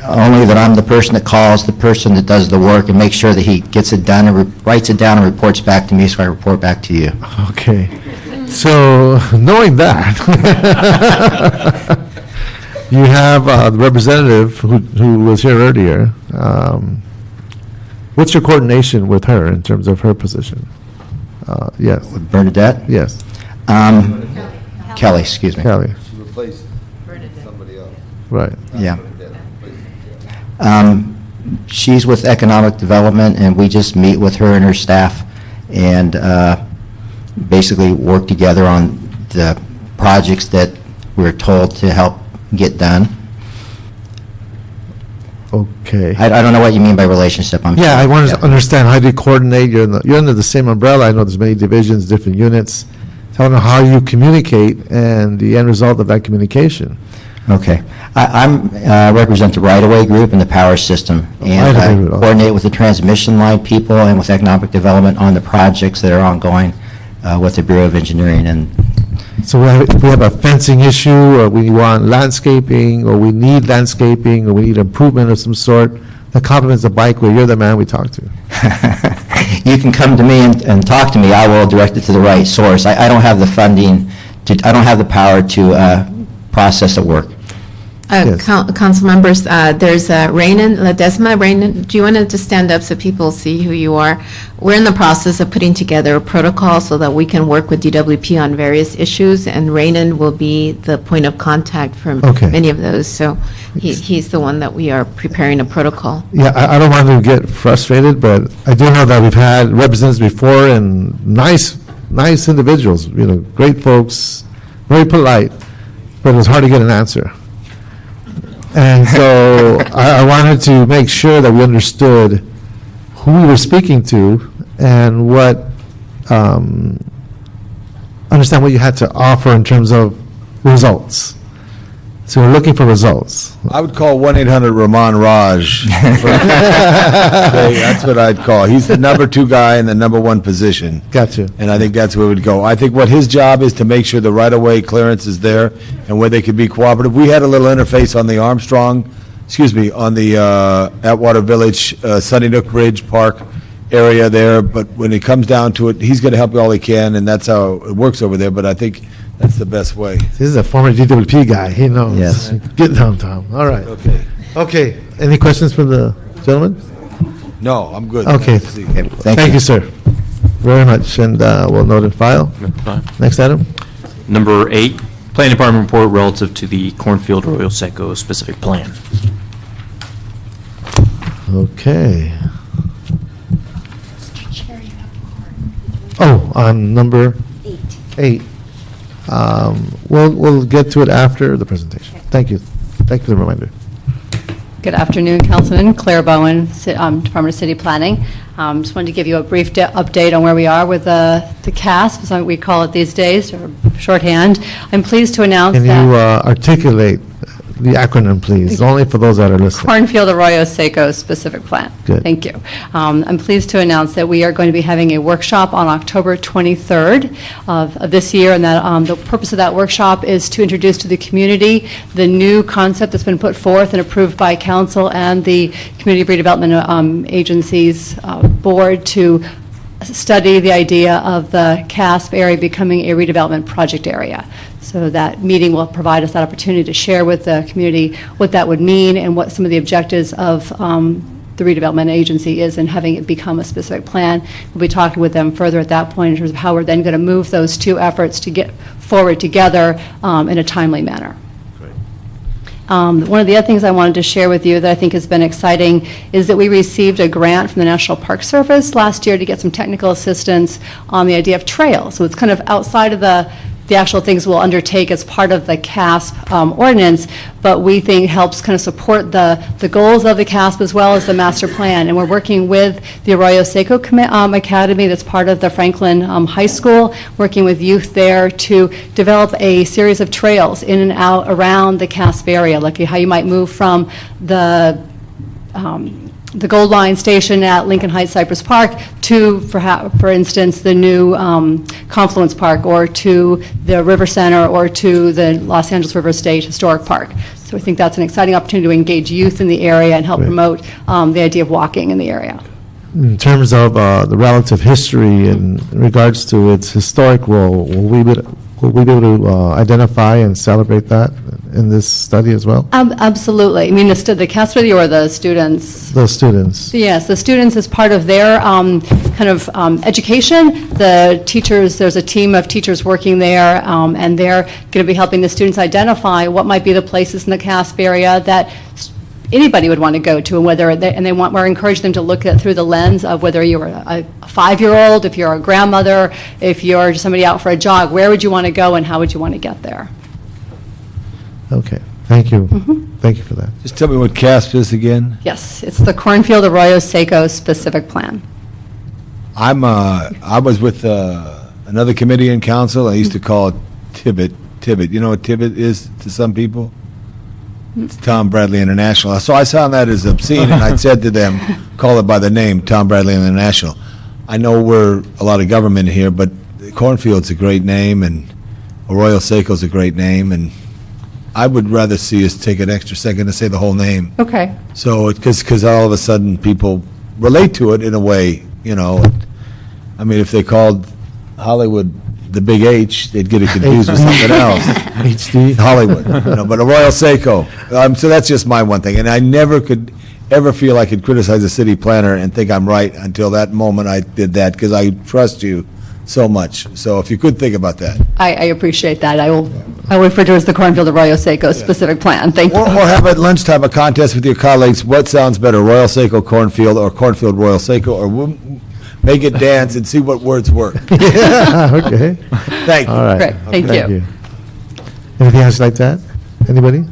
[SPEAKER 13] Only that I'm the person that calls, the person that does the work, and makes sure that he gets it done and writes it down and reports back to me, so I report back to you.
[SPEAKER 1] Okay. So, knowing that, you have the representative who was here earlier. What's your coordination with her in terms of her position? Yes.
[SPEAKER 13] With Bernadette?
[SPEAKER 1] Yes.
[SPEAKER 13] Kelly, excuse me.
[SPEAKER 1] Kelly.
[SPEAKER 3] She replaced somebody else.
[SPEAKER 1] Right.
[SPEAKER 13] Yeah. She's with Economic Development, and we just meet with her and her staff and basically work together on the projects that we're told to help get done.
[SPEAKER 1] Okay.
[SPEAKER 13] I don't know what you mean by relationship. I'm
[SPEAKER 1] Yeah,
[SPEAKER 13] sorry.
[SPEAKER 1] I want to understand, how do you coordinate? You're under the same umbrella. I know there's many divisions, different units. I don't know how you communicate and the end result of that communication.
[SPEAKER 13] Okay. I represent the right-of-way group and the power system, and
[SPEAKER 1] Right-of-way
[SPEAKER 13] I
[SPEAKER 1] group, okay.
[SPEAKER 13] coordinate with the transmission line people and with Economic Development on the projects that are ongoing with the Bureau of Engineering. And
[SPEAKER 1] So if we have a fencing issue, or we want landscaping, or we need landscaping, or we need improvement of some sort, that complements the bike where you're the man we talk to.
[SPEAKER 13] you can come to me and talk to me. I will direct it to the right source. I don't have the funding, I don't have the power to process the work.
[SPEAKER 1] Yes.
[SPEAKER 14] Council members, there's Raynon Ledesma. Raynon, do you want to just stand up so people see who you are? We're in the process of putting together a protocol so that we can work with DWP on various issues, and Raynon will be the point of contact for
[SPEAKER 1] Okay.
[SPEAKER 14] many of those. So he's the one that we are preparing a protocol.
[SPEAKER 1] Yeah, I don't want to get frustrated, but I do know that we've had representatives before and nice individuals, great folks, very polite, but it was hard to get an answer. And so I wanted to make sure that we understood who we were speaking to and understand what you had to offer in terms of results. So we're looking for results.
[SPEAKER 3] I would call 1-800-Rahman Raj. Okay, that's what I'd call. He's the number 2 guy in the number 1 position.
[SPEAKER 1] Gotcha.
[SPEAKER 3] And I think that's where we'd go. I think what his job is to make sure the right-of-way clearance is there and where they could be cooperative. We had a little interface on the on the Atwater Village, Sunny Nook Bridge Park area there, but when it comes down to it, he's going to help you all he can, and that's how it works over there, but I think that's the best way.
[SPEAKER 1] This is a former DWP guy. He knows.
[SPEAKER 13] Yes.
[SPEAKER 1] Get down, Tom. All right. Okay. Any questions from the gentleman?
[SPEAKER 3] No, I'm good.
[SPEAKER 1] Okay.
[SPEAKER 13] Thank
[SPEAKER 1] you, sir. Very much, and we'll note and file. Next item.
[SPEAKER 5] Number 8, Planning Department report relative to the Cornfield Arroyo Seco specific plan.
[SPEAKER 1] Okay. Oh, on number 8. We'll get to it after the presentation. Thank you. Thank you for the reminder.
[SPEAKER 15] Good afternoon, Councilman. Claire Bowen, Department of City Planning. Just wanted to give you a brief update on where we are with the CASP, as we call it these days, or shorthand. I'm pleased to announce
[SPEAKER 1] Can
[SPEAKER 15] that
[SPEAKER 1] you articulate the acronym, please, only for those that are listening?
[SPEAKER 15] Cornfield Arroyo Seco specific plan.
[SPEAKER 1] Good.
[SPEAKER 15] Thank you. I'm pleased to announce that we are going to be having a workshop on October 23rd of this year, and that the purpose of that workshop is to introduce to the community the new concept that's been put forth and approved by council and the Community Redevelopment Agency's board to study the idea of the CASP area becoming a redevelopment project area. So that meeting will provide us that opportunity to share with the community what that would mean and what some of the objectives of the redevelopment agency is in having it become a specific plan. We'll be talking with them further at that point in terms of how we're then going to move those two efforts to get forward together in a timely manner. One of the other things I wanted to share with you that I think has been exciting is that we received a grant from the National Park Service last year to get some technical assistance on the idea of trails. So it's kind of outside of the actual things we'll undertake as part of the CASP ordinance, but we think helps kind of support the goals of the CASP as well as the master plan. And we're working with the Arroyo Seco Academy that's part of the Franklin High School, working with youth there to develop a series of trails in and out around the CASP area, like how you might move from the Gold Line station at Lincoln Heights Cypress Park to, for instance, the new Confluence Park, or to the River Center, or to the Los Angeles River State Historic Park. So I think that's an exciting opportunity to engage youth in the area and help promote the idea of walking in the area.
[SPEAKER 1] In terms of the relative history in regards to its historic role, will we be able to identify and celebrate that in this study as well?
[SPEAKER 15] Absolutely. I mean, the CASP study or the students?
[SPEAKER 1] The students.
[SPEAKER 15] Yes, the students, as part of their kind of education, the teachers, there's a team of teachers working there, and they're going to be helping the students identify what might be the places in the CASP area that anybody would want to go to, and we're encouraging them to look at through the lens of whether you're a 5-year-old, if you're a grandmother, if you're just somebody out for a jog, where would you want to go and how would you want to get there?
[SPEAKER 1] Okay, thank you. Thank you for that.
[SPEAKER 3] Just tell me what CASP is again.
[SPEAKER 15] Yes, it's the Cornfield Arroyo Seco specific plan.
[SPEAKER 3] I was with another committee in council. I used to call it Tibbet. You know what Tibbet is to some people? It's Tom Bradley International. So I saw that as obscene, and I said to them, call it by the name, Tom Bradley International. I know we're a lot of government here, but Cornfield's a great name, and Arroyo Seco's a great name, and I would rather see us take an extra second to say the whole name.
[SPEAKER 15] Okay.
[SPEAKER 3] So, because all of a sudden people relate to it in a way, you know. I mean, if they called Hollywood the Big H, they'd get it confused with something else.
[SPEAKER 1] HD.
[SPEAKER 3] Hollywood, but Arroyo Seco. So that's just my one thing. And I never could ever feel I could criticize a city planner and think I'm right until that moment I did that, because I trust you so much. So if you could think about that.
[SPEAKER 15] I appreciate that. I will refer to it as the Cornfield Arroyo Seco specific plan. Thank you.
[SPEAKER 3] Or have at lunchtime a contest with your colleagues. What sounds better, Arroyo Seco Cornfield or Cornfield Arroyo Seco? Or we'll make it dance and see what words work.
[SPEAKER 1] Yeah, okay.
[SPEAKER 3] Thank you.
[SPEAKER 1] All right.
[SPEAKER 15] Great, thank you.
[SPEAKER 1] Anything else you'd like to add? Anybody?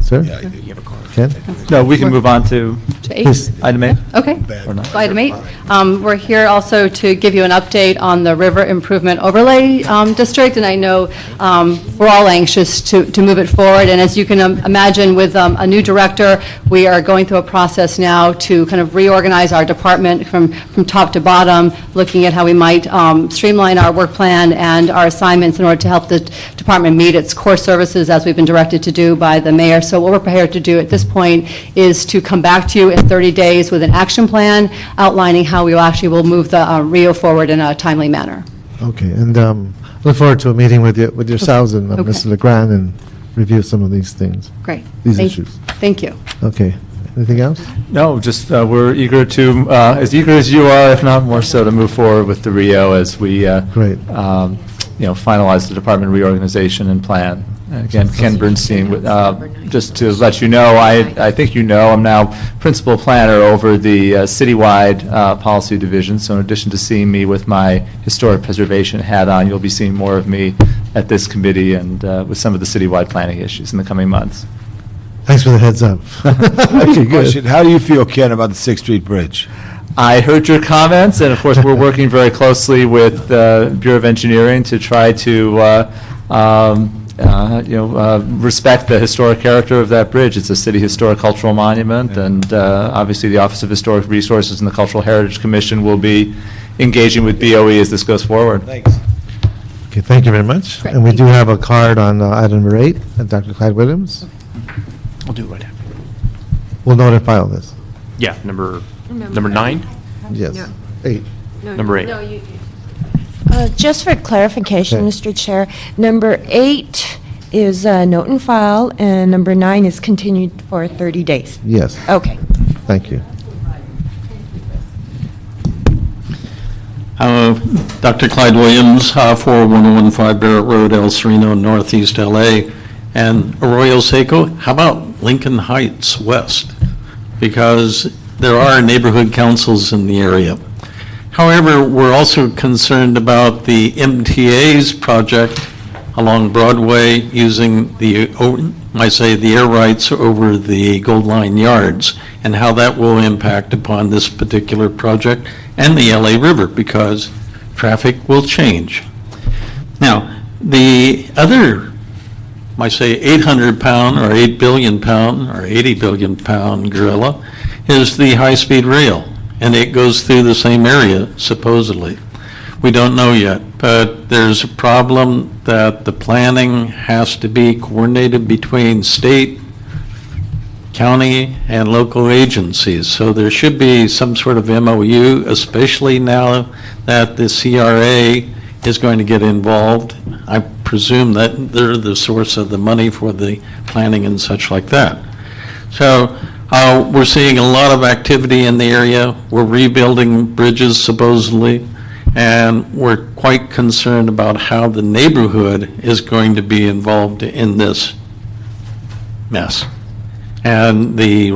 [SPEAKER 1] Sir? Ken?
[SPEAKER 6] No, we can move on to
[SPEAKER 15] To 8?
[SPEAKER 1] Please.
[SPEAKER 6] item 8.
[SPEAKER 15] Okay.
[SPEAKER 6] Or not.
[SPEAKER 15] So item 8, we're here also to give you an update on the River Improvement Overlay District, and I know we're all anxious to move it forward, and as you can imagine, with a new director, we are going through a process now to kind of reorganize our department from top to bottom, looking at how we might streamline our work plan and our assignments in order to help the department meet its core services as we've been directed to do by the mayor. So what we're prepared to do at this point is to come back to you in 30 days with an action plan outlining how we actually will move the RIO forward in a timely manner.
[SPEAKER 1] Okay, and look forward to a meeting with yourselves and
[SPEAKER 15] Okay.
[SPEAKER 1] Mr. LeGrand and review some of these things,
[SPEAKER 15] Great.
[SPEAKER 1] these
[SPEAKER 15] Thank-
[SPEAKER 1] issues.
[SPEAKER 15] Thank you.
[SPEAKER 1] Okay, anything else?
[SPEAKER 6] No, just we're eager to, as eager as you are, if not more so, to move forward with the RIO as we,
[SPEAKER 1] Great.
[SPEAKER 6] finalize the department reorganization and plan. And again, Ken Bernstein, just to let you know, I think you know, I'm now principal planner over the citywide policy division. So in addition to seeing me with my historic preservation hat on, you'll be seeing more of me at this committee and with some of the citywide planning issues in the coming months.
[SPEAKER 1] Thanks for the heads up. Okay, good.
[SPEAKER 3] Question, how do you feel, Ken, about the 6th Street Bridge?
[SPEAKER 6] I heard your comments, and of course, we're working very closely with the Bureau of Engineering to try to, respect the historic character of that bridge. It's a city historic cultural monument, and obviously, the Office of Historic Resources and the Cultural Heritage Commission will be engaging with BOE as this goes forward.
[SPEAKER 3] Thanks.
[SPEAKER 1] Okay, thank you very much.
[SPEAKER 15] Great,
[SPEAKER 1] And we
[SPEAKER 15] thank
[SPEAKER 1] do
[SPEAKER 15] you.
[SPEAKER 1] have a card on item number 8, Dr. Clyde Williams.
[SPEAKER 5] I'll do it right after.
[SPEAKER 1] We'll notify all this.
[SPEAKER 5] Yeah, number 9?
[SPEAKER 1] Yes, 8.
[SPEAKER 5] Number 8.
[SPEAKER 16] Just for clarification,
[SPEAKER 1] Okay.
[SPEAKER 16] Mr. Chair, number 8 is note and file, and number 9 is continued for 30 days.
[SPEAKER 1] Yes,
[SPEAKER 16] Okay.
[SPEAKER 1] thank you.
[SPEAKER 17] Dr. Clyde Williams, 41115 Barrett Road, El Sereno, Northeast LA. And Arroyo Seco, how about Lincoln Heights West? Because there are neighborhood councils in the area. However, we're also concerned about the MTA's project along Broadway using the air rights over the Gold Line Yards, and how that will impact upon this particular project and the LA River, because traffic will change. Now, the other, 800-pound or 8 billion-pound or 80 billion-pound gorilla is the high-speed rail, and it goes through the same area, supposedly. We don't know yet, but there's a problem that the planning has to be coordinated between state, county, and local agencies. So there should be some sort of MOU, especially now that the CRA is going to get involved. I presume that they're the source of the money for the planning and such like that. So we're seeing a lot of activity in the area. We're rebuilding bridges supposedly, and we're quite concerned about how the neighborhood is going to be involved in this mess. And the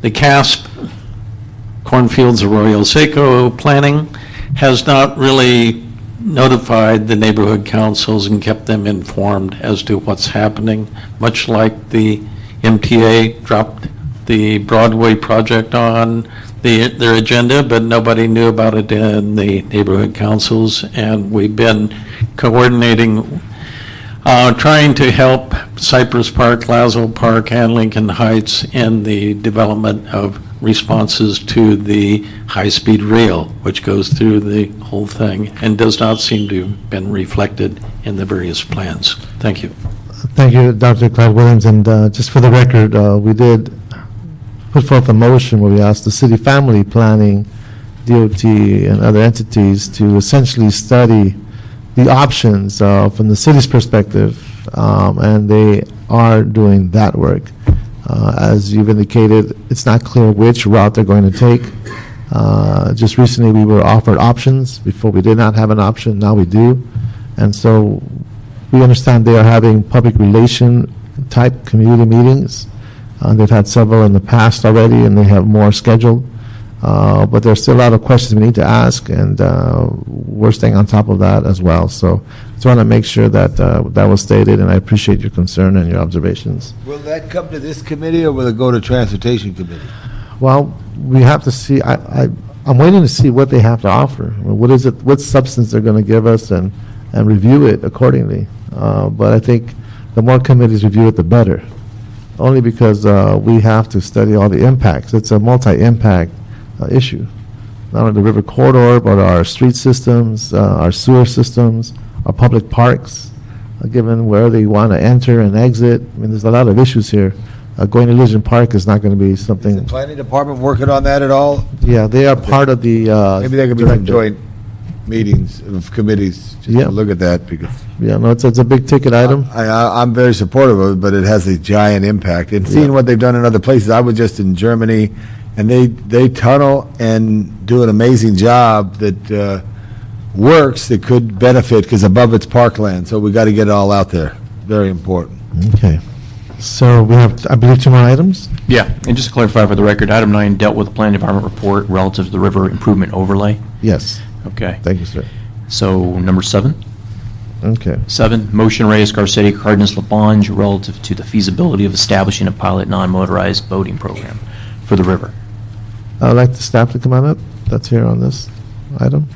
[SPEAKER 17] CASP, Cornfields Arroyo Seco planning, has not really notified the neighborhood councils and kept them informed as to what's happening, much like the MTA dropped the Broadway project on their agenda, but nobody knew about it in the neighborhood councils, and we've been coordinating, trying to help Cypress Park, Lazo Park, and Lincoln Heights in the development of responses to the high-speed rail, which goes through the whole thing and does not seem to have been reflected in the various plans. Thank you.
[SPEAKER 1] Thank you, Dr. Clyde Williams, and just for the record, we did put forth a motion where we asked the city family planning, DOT, and other entities to essentially study the options from the city's perspective, and they are doing that work. As you've indicated, it's not clear which route they're going to take. Just recently, we were offered options. Before, we did not have an option. Now we do. And so we understand they are having public relation type community meetings. They've had several in the past already, and they have more scheduled. But there's still a lot of questions we need to ask, and we're staying on top of that as well. So I just want to make sure that that was stated, and I appreciate your concern and your observations.
[SPEAKER 3] Will that come to this committee, or will it go to Transportation Committee?
[SPEAKER 1] Well, we have to see. I'm waiting to see what they have to offer. I mean, what is it? What substance they're going to give us, and review it accordingly. But I think the more committees review it, the better. Only because we have to study all the impacts. It's a multi-impact issue. Not only the river corridor, but our street systems, our sewer systems, our public parks, given where they want to enter and exit. I mean, there's a lot of issues here. Going to Elysian Park is not going to be something.
[SPEAKER 3] Is the planning department working on that at all?
[SPEAKER 1] Yeah, they are part of the.
[SPEAKER 3] Maybe there could be some
[SPEAKER 1] directive.
[SPEAKER 3] joint meetings of committees, just
[SPEAKER 1] Yeah.
[SPEAKER 3] to look at that, because
[SPEAKER 1] Yeah, no, it's a big ticket item.
[SPEAKER 3] I'm very supportive of it, but it has a giant impact. And seeing
[SPEAKER 1] Yeah.
[SPEAKER 3] what they've done in other places, I was just in Germany, and they tunnel and do an amazing job that works, that could benefit, because above it's parkland, so we got to get it all out there. Very important.
[SPEAKER 1] Okay. So we have, I believe, 2 more items?
[SPEAKER 5] Yeah, and just to clarify for the record, item 9 dealt with the planning department report relative to the river improvement overlay.
[SPEAKER 1] Yes.
[SPEAKER 5] Okay.
[SPEAKER 1] Thank you, sir.
[SPEAKER 5] So number 7.
[SPEAKER 1] Okay.
[SPEAKER 5] 7, motion Reyes, Garcetti, Cardenas, Labange relative to the feasibility of establishing a pilot non-motorized boating program for the river.
[SPEAKER 1] I'd like the staff to come on up. That's here on this item.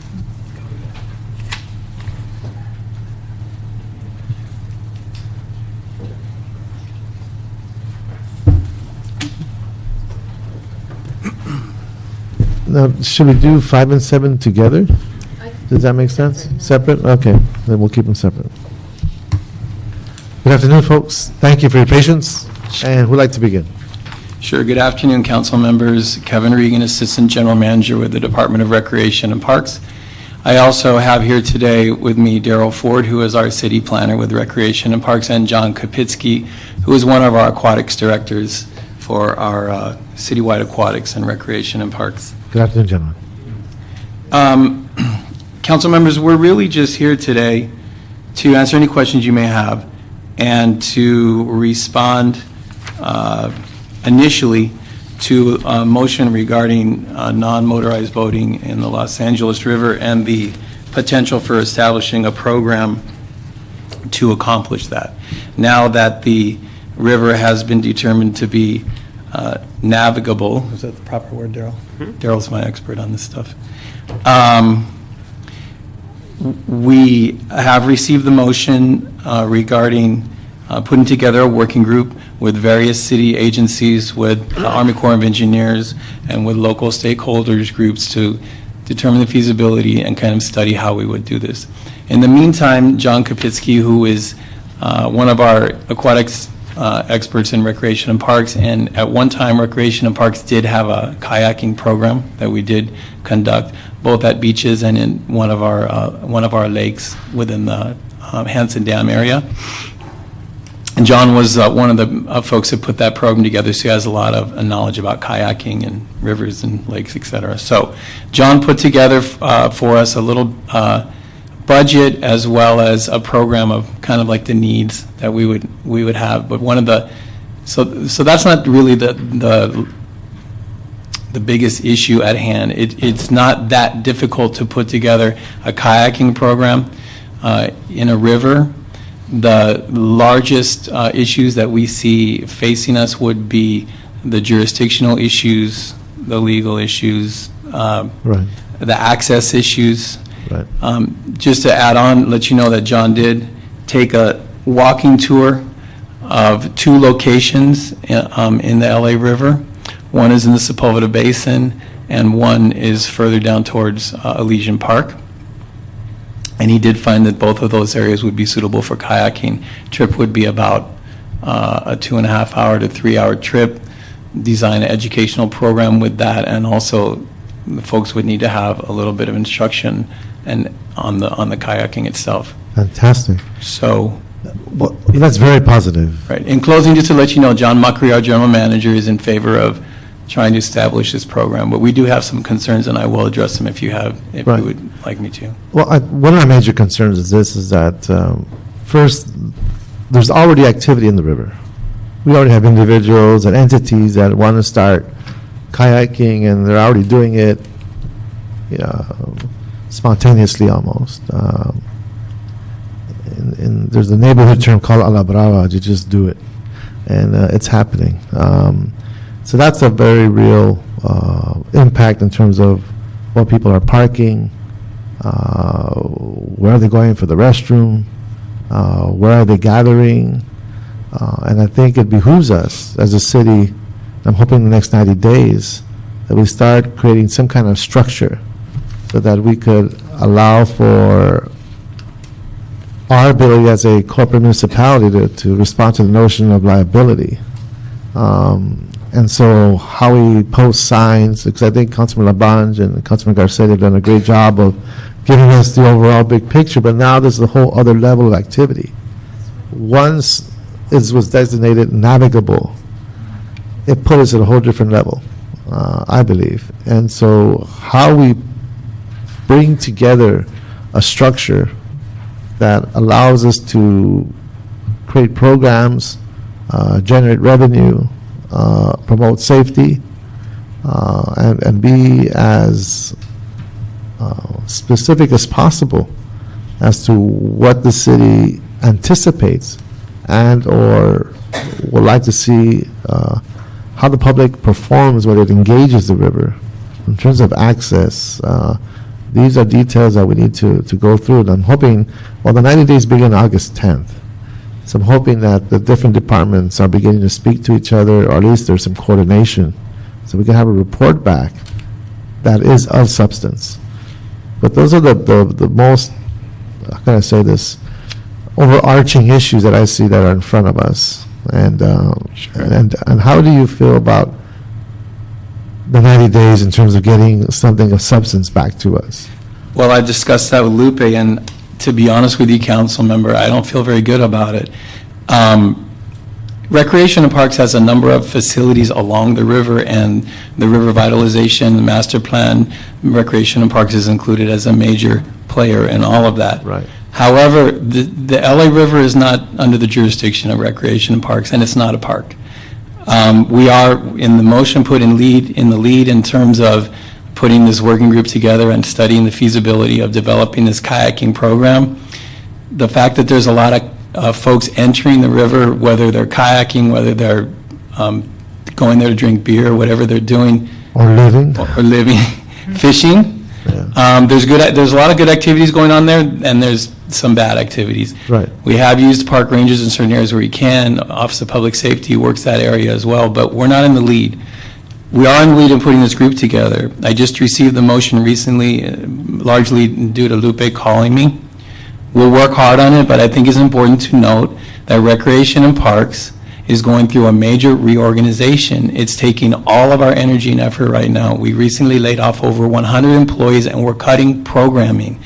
[SPEAKER 1] Now, should we do 5 and 7 together? Does that make sense? Separate? Okay, then we'll keep them separate. Good afternoon, folks. Thank you for your patience. And who'd like to begin?
[SPEAKER 18] Sure. Good afternoon, council members. Kevin Regan, Assistant General Manager with the Department of Recreation and Parks. I also have here today with me Daryl Ford, who is our city planner with Recreation and Parks, and John Kapitsky, who is one of our aquatics directors for our citywide aquatics and recreation and parks.
[SPEAKER 1] Good afternoon, gentlemen.
[SPEAKER 18] Council members, we're really just here today to answer any questions you may have and to respond initially to a motion regarding non-motorized boating in the Los Angeles River and the potential for establishing a program to accomplish that. Now that the river has been determined to be navigable, is that the proper word, Daryl? Daryl's my expert on this stuff. We have received the motion regarding putting together a working group with various city agencies, with the Army Corps of Engineers, and with local stakeholders groups to determine the feasibility and kind of study how we would do this. In the meantime, John Kapitsky, who is one of our aquatics experts in Recreation and Parks, and at one time Recreation and Parks did have a kayaking program that we did conduct, both at beaches and in one of our lakes within the Hanson Dam area. And John was one of the folks that put that program together, so he has a lot of knowledge about kayaking and rivers and lakes, et cetera. So John put together for us a little budget as well as a program of kind of like the needs that we would have. But one of the, so that's not really the biggest issue at hand. It's not that difficult to put together a kayaking program in a river. The largest issues that we see facing us would be the jurisdictional issues, the legal issues,
[SPEAKER 1] Right.
[SPEAKER 18] the access issues.
[SPEAKER 1] Right.
[SPEAKER 18] Just to add on, let you know that John did take a walking tour of 2 locations in the LA River. One is in the Sepulveda Basin, and one is further down towards Elysian Park. And he did find that both of those areas would be suitable for kayaking. Trip would be about a 2.5 hour to 3 hour trip. Design an educational program with that, and also the folks would need to have a little bit of instruction and on the kayaking itself.
[SPEAKER 1] Fantastic.
[SPEAKER 18] So,
[SPEAKER 1] Well, that's very positive.
[SPEAKER 18] right. In closing, just to let you know, John Muckery, our general manager, is in favor of trying to establish this program, but we do have some concerns, and I will address them if you
[SPEAKER 1] Right.
[SPEAKER 18] would like me to.
[SPEAKER 1] Well, one of my major concerns is this, is that, first, there's already activity in the river. We already have individuals and entities that want to start kayaking, and they're already doing it spontaneously almost. And there's a neighborhood term called a la brava, you just do it, and it's happening. So that's a very real impact in terms of what people are parking, where are they going for the restroom, where are they gathering, and I think it behooves us as a city, I'm hoping in the next 90 days, that we start creating some kind of structure so that we could allow for our ability as a corporate municipality to respond to the notion of liability. And so how we post signs, because I think Councilman Labange and Councilman Garcetti have done a great job of giving us the overall big picture, but now there's a whole other level of activity. Once it was designated navigable, it put us at a whole different level, I believe. And so how we bring together a structure that allows us to create programs, generate revenue, promote safety, and be as specific as possible as to what the city anticipates and or would like to see how the public performs when it engages the river in terms of access. These are details that we need to go through, and I'm hoping, well, the 90 days begin August 10th. So I'm hoping that the different departments are beginning to speak to each other, or at least there's some coordination, so we can have a report back that is of substance. But those are the most, how can I say this, overarching issues that I see that are in front of us. And how do you feel about the 90 days in terms of getting something of substance back to us?
[SPEAKER 18] Well, I discussed that with Lupe, and to be honest with you, council member, I don't feel very good about it. Recreation and Parks has a number of facilities along the river, and the river vitalization, the master plan, Recreation and Parks is included as a major player in all of that.
[SPEAKER 1] Right.
[SPEAKER 18] However, the LA River is not under the jurisdiction of Recreation and Parks, and it's not a park. We are, in the motion, put in the lead in terms of putting this working group together and studying the feasibility of developing this kayaking program. The fact that there's a lot of folks entering the river, whether they're kayaking, whether they're going there to drink beer, whatever they're doing.
[SPEAKER 1] Or living.
[SPEAKER 18] Or living, fishing.
[SPEAKER 1] Yeah.
[SPEAKER 18] There's a lot of good activities going on there, and there's some bad activities.
[SPEAKER 1] Right.
[SPEAKER 18] We have used park rangers in certain areas where we can. Office of Public Safety works that area as well, but we're not in the lead. We are in the lead in putting this group together. I just received the motion recently, largely due to Lupe calling me. We'll work hard on it, but I think it's important to note that Recreation and Parks is going through a major reorganization. It's taking all of our energy and effort right now. We recently laid off over 100 employees, and we're cutting programming.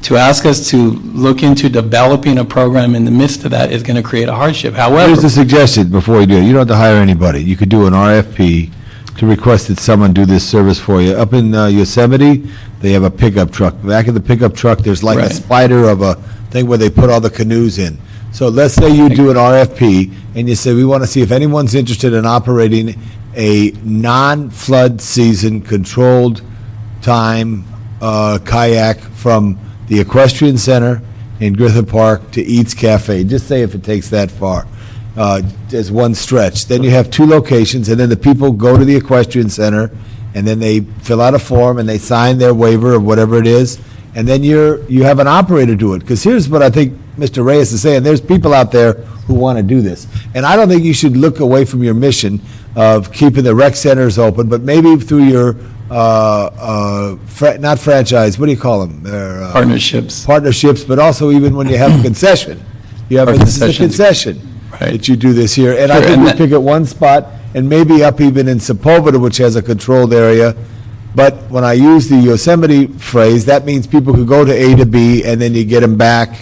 [SPEAKER 18] To ask us to look into developing a program in the midst of that is going to create a hardship. However,
[SPEAKER 3] Here's a suggestion before you do it. You don't have to hire anybody. You could do an RFP to request that someone do this service for you. Up in Yosemite, they have a pickup truck. Back in the pickup truck, there's like a
[SPEAKER 18] Right.
[SPEAKER 3] spider of a thing where they put all the canoes in. So let's say you do an RFP, and you say, we want to see if anyone's interested in operating a non-flood season controlled time kayak from the Equestrian Center in Griffith Park to Eats Cafe. Just say if it takes that far. As one stretch. Then you have two locations, and then the people go to the Equestrian Center, and then they fill out a form, and they sign their waiver of whatever it is, and then you have an operator do it. Because here's what I think Mr. Reyes is saying. There's people out there who want to do this. And I don't think you should look away from your mission of keeping the rec centers open, but maybe through your, not franchise, what do you call them?
[SPEAKER 18] Partnerships.
[SPEAKER 3] Partnerships, but also even when you have a concession. You have
[SPEAKER 18] Or
[SPEAKER 3] a
[SPEAKER 18] concessions.
[SPEAKER 3] concession
[SPEAKER 18] Right.
[SPEAKER 3] that you do this here. And I
[SPEAKER 18] Sure,
[SPEAKER 3] think
[SPEAKER 18] and
[SPEAKER 3] we
[SPEAKER 18] that-
[SPEAKER 3] pick at one spot, and maybe up even in Sepulveda, which has a controlled area. But when I use the Yosemite phrase, that means people could go to A to B, and then you get them back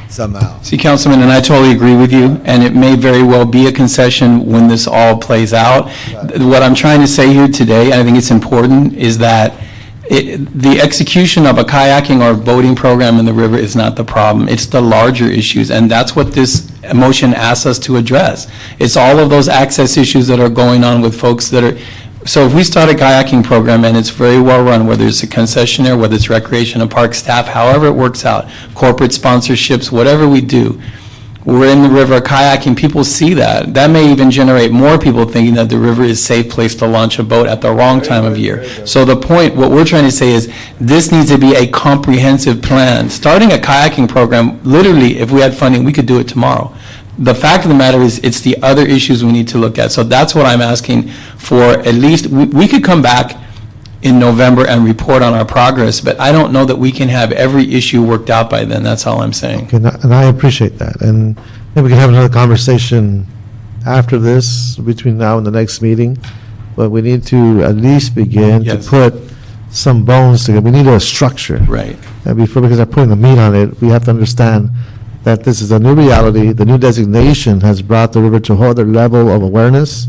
[SPEAKER 3] somehow.
[SPEAKER 18] See, Councilman, and I totally agree with you, and it may very well be a concession when this all plays out. What I'm trying to say here today, and I think it's important, is that the execution of a kayaking or boating program in the river is not the problem. It's the larger issues, and that's what this motion asks us to address. It's all of those access issues that are going on with folks that are, so if we start a kayaking program and it's very well run, whether it's a concessionaire, whether it's recreation and park staff, however it works out, corporate sponsorships, whatever we do, we're in the river kayaking, people see that. That may even generate more people thinking that the river is a safe place to launch a boat at the wrong time of year. So the point, what we're trying to say is, this needs to be a comprehensive plan. Starting a kayaking program, literally, if we had funding, we could do it tomorrow. The fact of the matter is, it's the other issues we need to look at. So that's what I'm asking for. At least, we could come back in November and report on our progress, but I don't know that we can have every issue worked out by then. That's all I'm saying.
[SPEAKER 1] Okay, and I appreciate that. And maybe we can have another conversation after this, between now and the next meeting. But we need to at least begin to
[SPEAKER 18] Yes.
[SPEAKER 1] put some bones together. We need a structure.
[SPEAKER 18] Right.
[SPEAKER 1] And before, because I'm putting the meat on it, we have to understand that this is a new reality. The new designation has brought the river to a whole other level of awareness.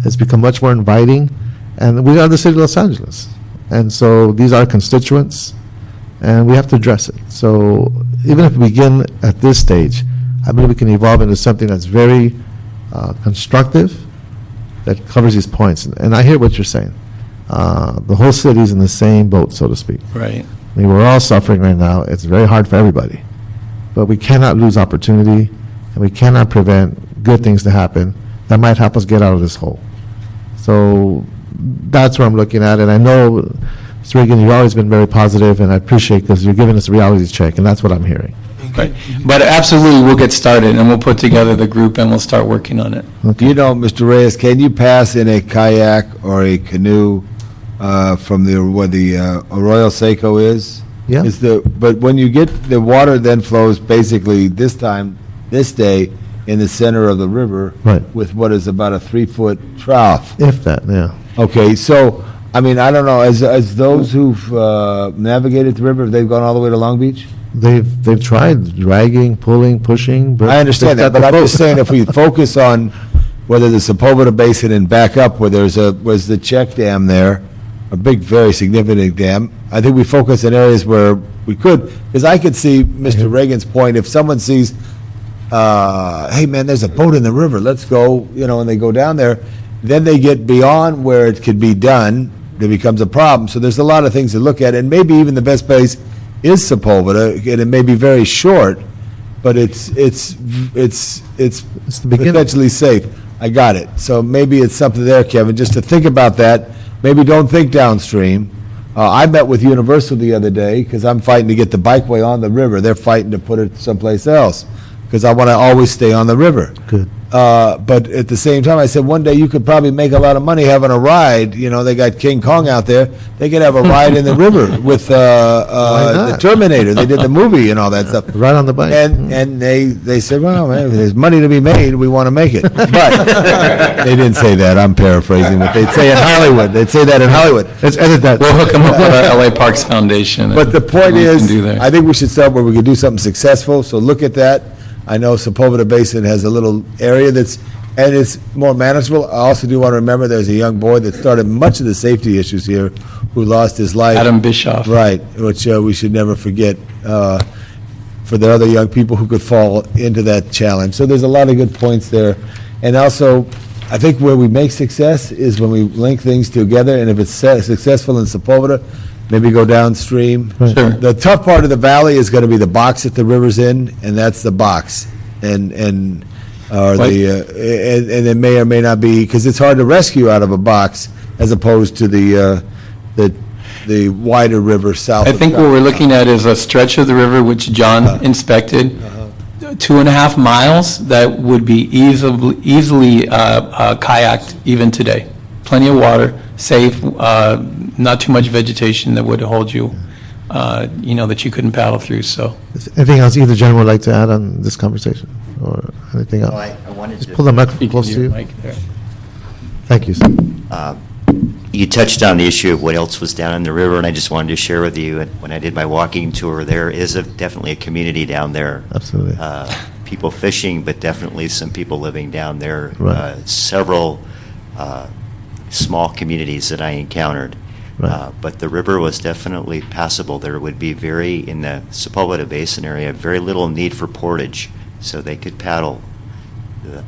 [SPEAKER 1] It's become much more inviting. And we are the city of Los Angeles. And so these are constituents, and we have to address it. So even if we begin at this stage, I believe we can evolve into something that's very constructive, that covers these points. And I hear what you're saying. The whole city's in the same boat, so to speak.
[SPEAKER 18] Right.
[SPEAKER 1] I mean, we're all suffering right now. It's very hard for everybody. But we cannot lose opportunity, and we cannot prevent good things to happen that might help us get out of this hole. So that's where I'm looking at, and I know, Mr. Reagan, you've always been very positive, and I appreciate because you're giving us a reality check, and that's what I'm hearing.
[SPEAKER 18] Right. But absolutely, we'll get started, and we'll put together the group, and we'll start working on it.
[SPEAKER 3] You know, Mr. Reyes, can you pass in a kayak or a canoe from where the Arroyo Seco is?
[SPEAKER 1] Yeah.
[SPEAKER 3] But when you get, the water then flows basically this day, in the center of the river.
[SPEAKER 1] Right.
[SPEAKER 3] With what is about a 3-foot trough.
[SPEAKER 1] If that, yeah.
[SPEAKER 3] Okay, so I mean, I don't know, as those who've navigated the river, they've gone all the way to Long Beach?
[SPEAKER 1] They've tried dragging, pulling, pushing, but.
[SPEAKER 3] I understand
[SPEAKER 1] they've
[SPEAKER 3] that,
[SPEAKER 1] got
[SPEAKER 3] but
[SPEAKER 1] the
[SPEAKER 3] I'm just
[SPEAKER 1] boat.
[SPEAKER 3] saying, if we focus on whether the Sepulveda Basin and back up where was the check dam there, a big, very significant dam, I think we focus in areas where we could, because I could see Mr. Reagan's point, if someone sees, hey, man, there's a boat in the river, let's go, and they go down there, then they get beyond where it could be done, it becomes a problem. So there's a lot of things to look at, and maybe even the best place is Sepulveda, and it may be very short, but it's potentially safe. I got it. So maybe it's something there, Kevin, just to think about that. Maybe don't think downstream. I met with Universal the other day, because I'm fighting to get the bikeway on the river. They're fighting to put it someplace else, because I want to always stay on the river.
[SPEAKER 1] Good.
[SPEAKER 3] But at the same time, I said, one day you could probably make a lot of money having a ride. They got King Kong out there. They could have a ride in the river with the Terminator. They did the movie and all that stuff.
[SPEAKER 1] Right on the bike.
[SPEAKER 3] And they said, well, man, if there's money to be made, we want to make it. But they didn't say that. I'm paraphrasing what they'd say in Hollywood. They'd say that in Hollywood.
[SPEAKER 1] Let's edit that.
[SPEAKER 18] We'll hook them up with our LA Parks Foundation.
[SPEAKER 3] But the point
[SPEAKER 18] We can
[SPEAKER 3] is,
[SPEAKER 18] do there.
[SPEAKER 3] I think we should start where we could do something successful, so look at that. I know Sepulveda Basin has a little area and it's more manageable. I also do want to remember there's a young boy that started much of the safety issues here who lost his life.
[SPEAKER 18] Adam Bischoff.
[SPEAKER 3] Right, which we should never forget for the other young people who could fall into that challenge. So there's a lot of good points there. And also, I think where we make success is when we link things together, and if it's successful in Sepulveda, maybe go downstream.
[SPEAKER 18] Sure.
[SPEAKER 3] The tough part of the valley is going to be the box that the river's in, and that's the box. And it may or may not be, because it's hard to rescue out of a box as opposed to the wider river south.
[SPEAKER 18] I think what we're looking at is a stretch of the river which John inspected, 2.5 miles that would be easily kayaked even today. Plenty of water, safe, not too much vegetation that would hold you, that you couldn't paddle through, so.
[SPEAKER 1] Anything else either gentleman would like to add on this conversation, or anything else?
[SPEAKER 19] I wanted
[SPEAKER 1] Just
[SPEAKER 19] to-
[SPEAKER 1] pull the microphone close to you. Thank you, sir.
[SPEAKER 19] You touched on the issue of what else was down in the river, and I just wanted to share with you, when I did my walking tour, there is definitely a community down there.
[SPEAKER 1] Absolutely.
[SPEAKER 19] People fishing, but definitely some people living down there.
[SPEAKER 1] Right.
[SPEAKER 19] Several small communities that I encountered.
[SPEAKER 1] Right.
[SPEAKER 19] But the river was definitely passable. There would be in the Sepulveda Basin area, very little need for portage, so they could paddle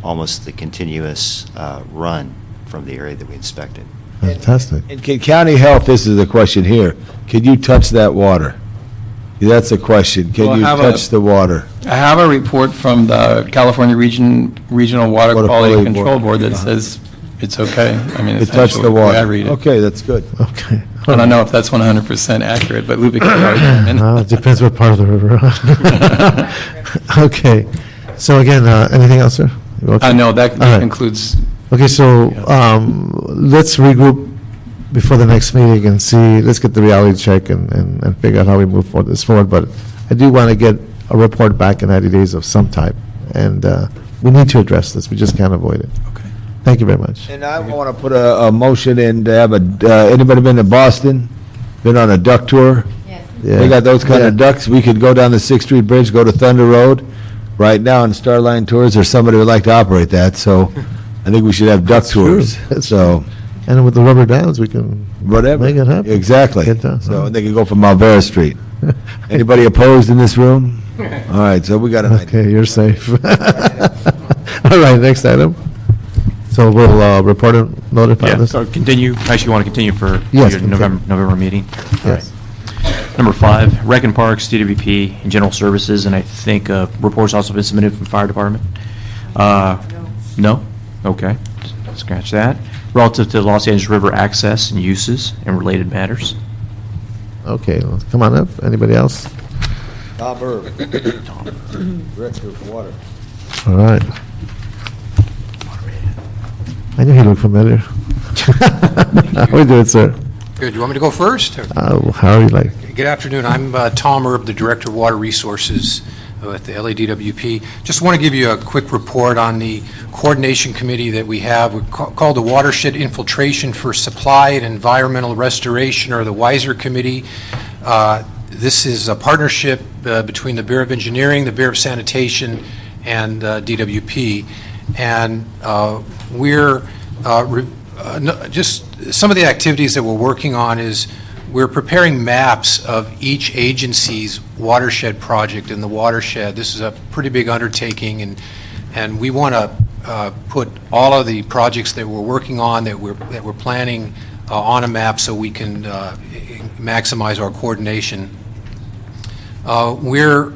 [SPEAKER 19] almost the continuous run from the area that we inspected.
[SPEAKER 1] Fantastic.
[SPEAKER 3] And can county health, this is the question here, can you touch that water? That's a question.
[SPEAKER 18] Well,
[SPEAKER 3] Can you touch the water?
[SPEAKER 18] I have a report from the California Regional Water Quality Control Board that says it's okay. I mean,
[SPEAKER 3] To touch
[SPEAKER 18] essentially,
[SPEAKER 3] the
[SPEAKER 18] the way I
[SPEAKER 3] water?
[SPEAKER 18] read it.
[SPEAKER 3] Okay, that's good.
[SPEAKER 1] Okay.
[SPEAKER 18] I don't know if that's 100% accurate, but Lubick could argue in a minute.
[SPEAKER 1] It depends what part of the river. Okay. So again, anything else, sir? You okay?
[SPEAKER 18] No, that
[SPEAKER 1] All right.
[SPEAKER 18] concludes.
[SPEAKER 1] Okay, so let's regroup before the next meeting and see, let's get the reality check and figure out how we move this forward. But I do want to get a report back in 90 days of some type, and we need to address this. We just can't avoid it.
[SPEAKER 18] Okay.
[SPEAKER 1] Thank you very much.
[SPEAKER 3] And I want to put a motion in to have anybody been to Boston? Been on a duck tour?
[SPEAKER 8] Yes.
[SPEAKER 1] Yeah.
[SPEAKER 3] They got those kind of ducks. We could go down the 6th Street Bridge, go to Thunder Road. Right now on Starline Tours, there's somebody who would like to operate that, so I think we should have duck tours. So,
[SPEAKER 1] And with the rubber dams, we can
[SPEAKER 3] whatever.
[SPEAKER 1] make it happen.
[SPEAKER 3] Exactly.
[SPEAKER 1] Get done.
[SPEAKER 3] So they can go from Malvera Street. Anybody opposed in this room? All right, so we got an idea.
[SPEAKER 1] Okay, you're safe. All right, next item. So we'll report and notify
[SPEAKER 5] Yeah,
[SPEAKER 1] this.
[SPEAKER 5] so continue, actually, you want to continue for
[SPEAKER 1] Yes,
[SPEAKER 5] your
[SPEAKER 1] we can.
[SPEAKER 5] November meeting?
[SPEAKER 1] Yes.
[SPEAKER 5] Number 5, Rec and Parks, DWP, and General Services, and I think report's also been submitted from Fire Department. No? Okay, scratch that. Relative to Los Angeles River access and uses and related matters.
[SPEAKER 1] Okay, well, come on up. Anybody else?
[SPEAKER 3] Tom Irv. Director of Water.
[SPEAKER 1] All right. I knew he looked familiar. How we doing, sir?
[SPEAKER 20] Good. You want me to go first?
[SPEAKER 1] How are you like?
[SPEAKER 20] Good afternoon. I'm Tom Erb, the Director of Water Resources. with the LADWP. Just want to give you a quick report on the coordination committee that we have. We're called the Watershed Infiltration for Supply and Environmental Restoration, or the WISER Committee. This is a partnership between the Bureau of Engineering, the Bureau of Sanitation, and DWP. And we're just some of the activities that we're working on is we're preparing maps of each agency's watershed project in the watershed. This is a pretty big undertaking, and we want to put all of the projects that we're working on, that we're planning on a map so we can maximize our coordination. We're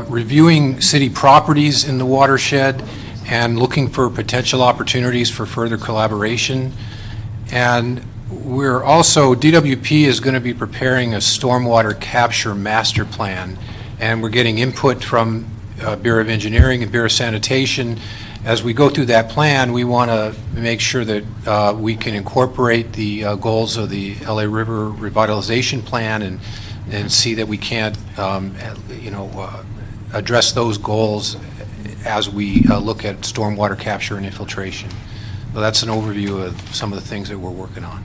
[SPEAKER 20] reviewing city properties in the watershed and looking for potential opportunities for further collaboration. And we're also, DWP is going to be preparing a stormwater capture master plan, and we're getting input from Bureau of Engineering and Bureau of Sanitation. As we go through that plan, we want to make sure that we can incorporate the goals of the LA River Revitalization Plan and see that we can't, address those goals as we look at stormwater capture and infiltration. So that's an overview of some of the things that we're working on.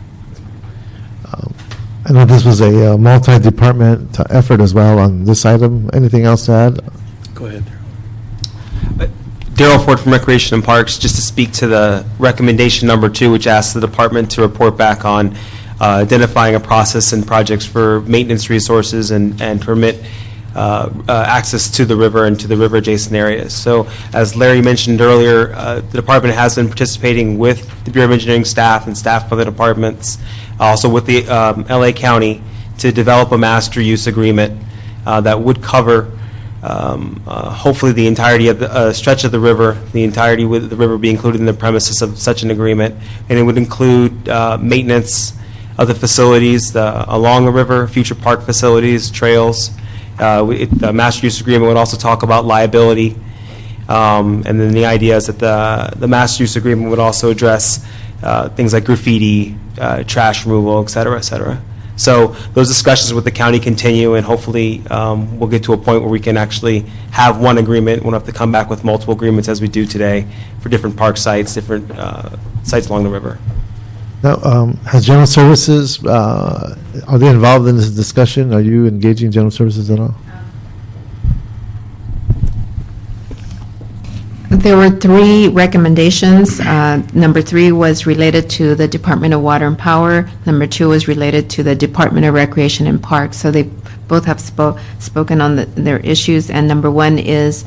[SPEAKER 1] I know this was a multi-department effort as well on this item. Anything else to add?
[SPEAKER 21] Go ahead. Daryl Ford from Recreation and Parks, just to speak to the recommendation number 2, which asks the department to report back on identifying a process and projects for maintenance resources and permit access to the river and to the river adjacent areas. So as Larry mentioned earlier, the department has been participating with the Bureau of Engineering staff and staff from the departments, also with the LA County, to develop a master use agreement that would cover hopefully the entirety of the stretch of the river, the entirety with the river be included in the premises of such an agreement, and it would include maintenance of the facilities along the river, future park facilities, trails. The master use agreement would also talk about liability, and then the idea is that the master use agreement would also address things like graffiti, trash removal, et cetera, et cetera. So those discussions with the county continue, and hopefully we'll get to a point where we can actually have one agreement. We won't have to come back with multiple agreements as we do today for different park sites, different sites along the river.
[SPEAKER 1] Now, has General Services, are they involved in this discussion? Are you engaging General Services at all?
[SPEAKER 14] There were 3 recommendations. Number 3 was related to the Department of Water and Power. Number 2 was related to the Department of Recreation and Parks. So they both have spoken on their issues. And number 1 is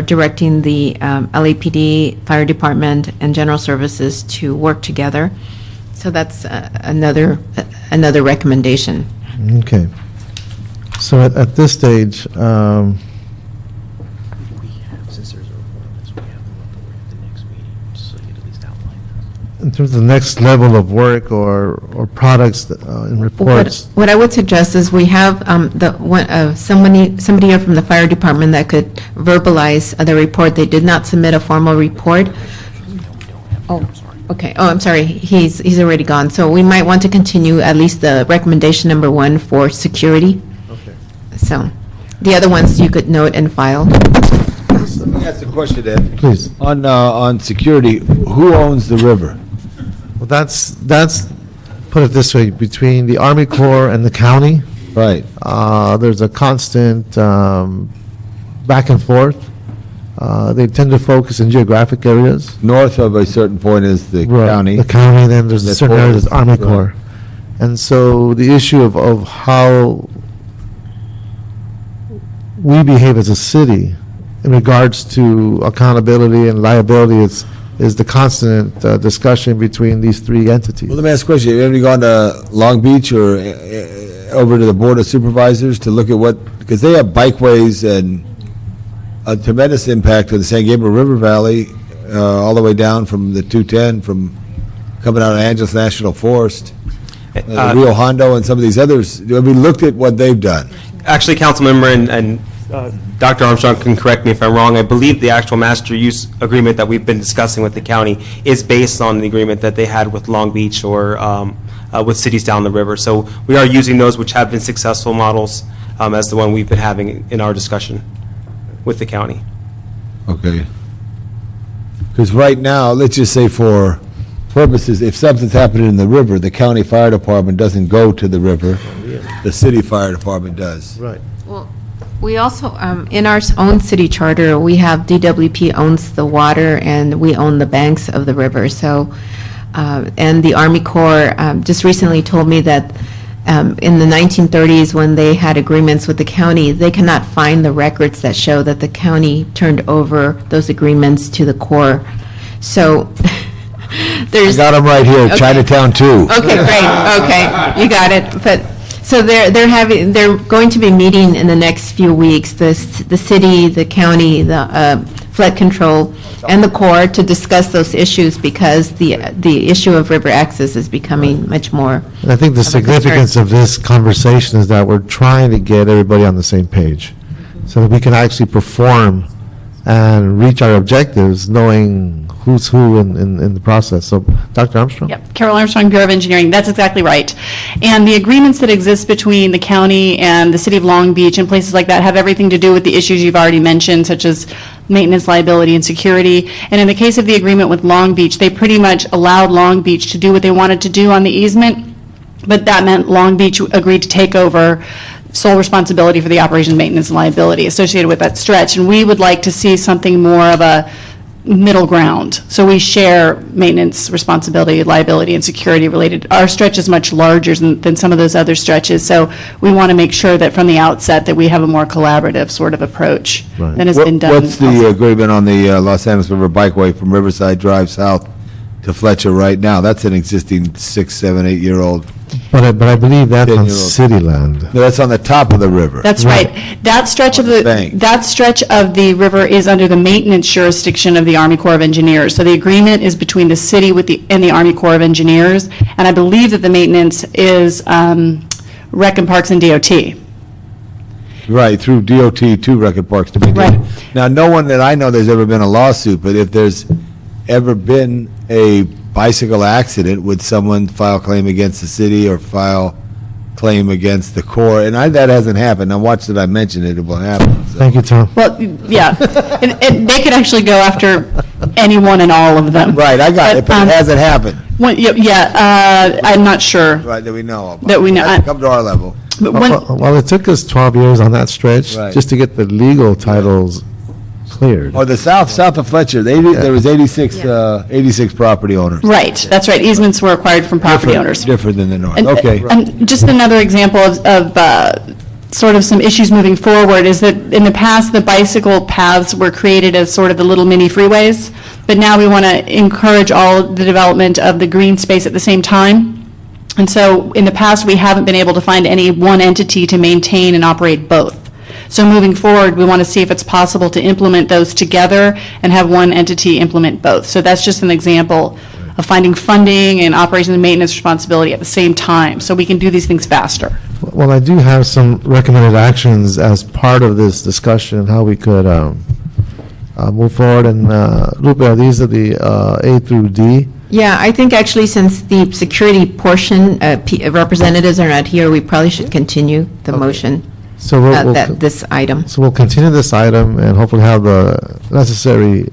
[SPEAKER 14] directing the LAPD, Fire Department, and General Services to work together. So that's another recommendation.
[SPEAKER 1] Okay. So at this stage, in terms of the next level of work or products and reports.
[SPEAKER 14] What I would suggest is we have somebody here from the fire department that could verbalize the report. They did not submit a formal report. Oh, okay. Oh, I'm sorry. He's already gone. So we might want to continue at least the recommendation number 1 for security.
[SPEAKER 1] Okay.
[SPEAKER 14] So the other ones you could note and file.
[SPEAKER 3] Let me ask a question, Ed.
[SPEAKER 1] Please.
[SPEAKER 3] On security, who owns the river?
[SPEAKER 1] Well, that's put it this way, between the Army Corps and the county.
[SPEAKER 3] Right.
[SPEAKER 1] There's a constant back and forth. They tend to focus in geographic areas.
[SPEAKER 3] North of a certain point is the
[SPEAKER 1] Right,
[SPEAKER 3] county.
[SPEAKER 1] The county, then there's a
[SPEAKER 3] That's
[SPEAKER 1] certain area,
[SPEAKER 3] forest.
[SPEAKER 1] there's Army
[SPEAKER 3] Right.
[SPEAKER 1] Corps. And so the issue of how we behave as a city in regards to accountability and liability is the constant discussion between these 3 entities.
[SPEAKER 3] Well, let me ask a question. Have you ever gone to Long Beach or over to the Board of Supervisors to look at because they have bikeways and a tremendous impact to the San Gabriel River Valley, all the way down from the 210, from coming out of Angeles National Forest, Rio Hondo and some of these others. Have we looked at what they've done?
[SPEAKER 21] Actually, Councilmember and Dr. Armstrong can correct me if I'm wrong. I believe the actual master use agreement that we've been discussing with the county is based on the agreement that they had with Long Beach or with cities down the river. So we are using those which have been successful models as the one we've been having in our discussion. with the county.
[SPEAKER 3] Okay. Because right now, let's just say for purposes, if something's happening in the river, the county fire department doesn't go to the river, the city fire department does.
[SPEAKER 1] Right.
[SPEAKER 14] Well, we also, in our own city charter, we have DWP owns the water and we own the banks of the river. So, and the Army Corps just recently told me that in the 1930s, when they had agreements with the county, they cannot find the records that show that the county turned over those agreements to the Corps. So there's...
[SPEAKER 3] I got them right here,
[SPEAKER 14] Okay.
[SPEAKER 3] Chinatown 2.
[SPEAKER 14] Okay, great, okay, you got it. But, so they're going to be meeting in the next few weeks, the city, the county, the flood control, and the Corps to discuss those issues because the issue of river access is becoming much more.
[SPEAKER 1] And I think the
[SPEAKER 14] of a concern.
[SPEAKER 1] significance of this conversation is that we're trying to get everybody on the same page so that we can actually perform and reach our objectives knowing who's who in the process. So, Dr. Armstrong?
[SPEAKER 8] Yep, Carol Armstrong, Bureau of Engineering, that's exactly right. And the agreements that exist between the county and the city of Long Beach and places like that have everything to do with the issues you've already mentioned, such as maintenance, liability, and security. And in the case of the agreement with Long Beach, they pretty much allowed Long Beach to do what they wanted to do on the easement, but that meant Long Beach agreed to take over sole responsibility for the operation, maintenance, and liability associated with that stretch. And we would like to see something more of a middle ground. So we share maintenance, responsibility, liability, and security related. Our stretch is much larger than some of those other stretches. So we want to make sure that from the outset that we have a more collaborative sort of approach than has been done.
[SPEAKER 3] What's the agreement on the Los Angeles River Bikeway from Riverside Drive south to Fletcher right now? That's an existing 6, 7, 8-year-old.
[SPEAKER 1] But I believe that's on
[SPEAKER 3] 10-year-old.
[SPEAKER 1] city land.
[SPEAKER 3] No, that's on the top of the river.
[SPEAKER 8] That's right. That stretch of that stretch of the river is under the maintenance jurisdiction of the Army Corps of Engineers. So the agreement is between the city and the Army Corps of Engineers, and I believe that the maintenance is Rec and Parks and DOT.
[SPEAKER 3] Right, through DOT to Record Parks to maintain it. Now, no one that I know there's ever been a lawsuit, but if there's ever been a bicycle accident, would someone file claim against the city or file claim against the Corps? And that hasn't happened. Now, watch that I mention it, it will happen. So.
[SPEAKER 1] Thank you, Tom.
[SPEAKER 8] Well, yeah, and they could actually go after anyone and all of them.
[SPEAKER 3] Right, I got it, but it hasn't happened.
[SPEAKER 8] I'm not sure.
[SPEAKER 3] Right, that we know about.
[SPEAKER 8] That we know.
[SPEAKER 3] It hasn't come to our level.
[SPEAKER 8] But when,
[SPEAKER 1] Well, it took us 12 years on that stretch
[SPEAKER 3] Right.
[SPEAKER 1] just to get the legal titles cleared.
[SPEAKER 3] Oh, the south of Fletcher, there was 86 property owners.
[SPEAKER 8] right, that's right. Easements were acquired from property owners.
[SPEAKER 3] Different than the north,
[SPEAKER 8] And-
[SPEAKER 3] okay.
[SPEAKER 8] And just another example of sort of some issues moving forward is that in the past, the bicycle paths were created as sort of the little mini freeways, but now we want to encourage all the development of the green space at the same time. And so in the past, we haven't been able to find any one entity to maintain and operate both. So moving forward, we want to see if it's possible to implement those together and have one entity implement both. So that's just an example of finding funding and operations and maintenance responsibility at the same time, so we can do these things faster.
[SPEAKER 1] Well, I do have some recommended actions as part of this discussion, how we could move forward. And Lupe, these are the A through D.
[SPEAKER 14] Yeah, I think actually since the security portion, representatives are not here, we probably should continue the motion,
[SPEAKER 1] So
[SPEAKER 14] this item.
[SPEAKER 1] So we'll continue this item and hopefully have the necessary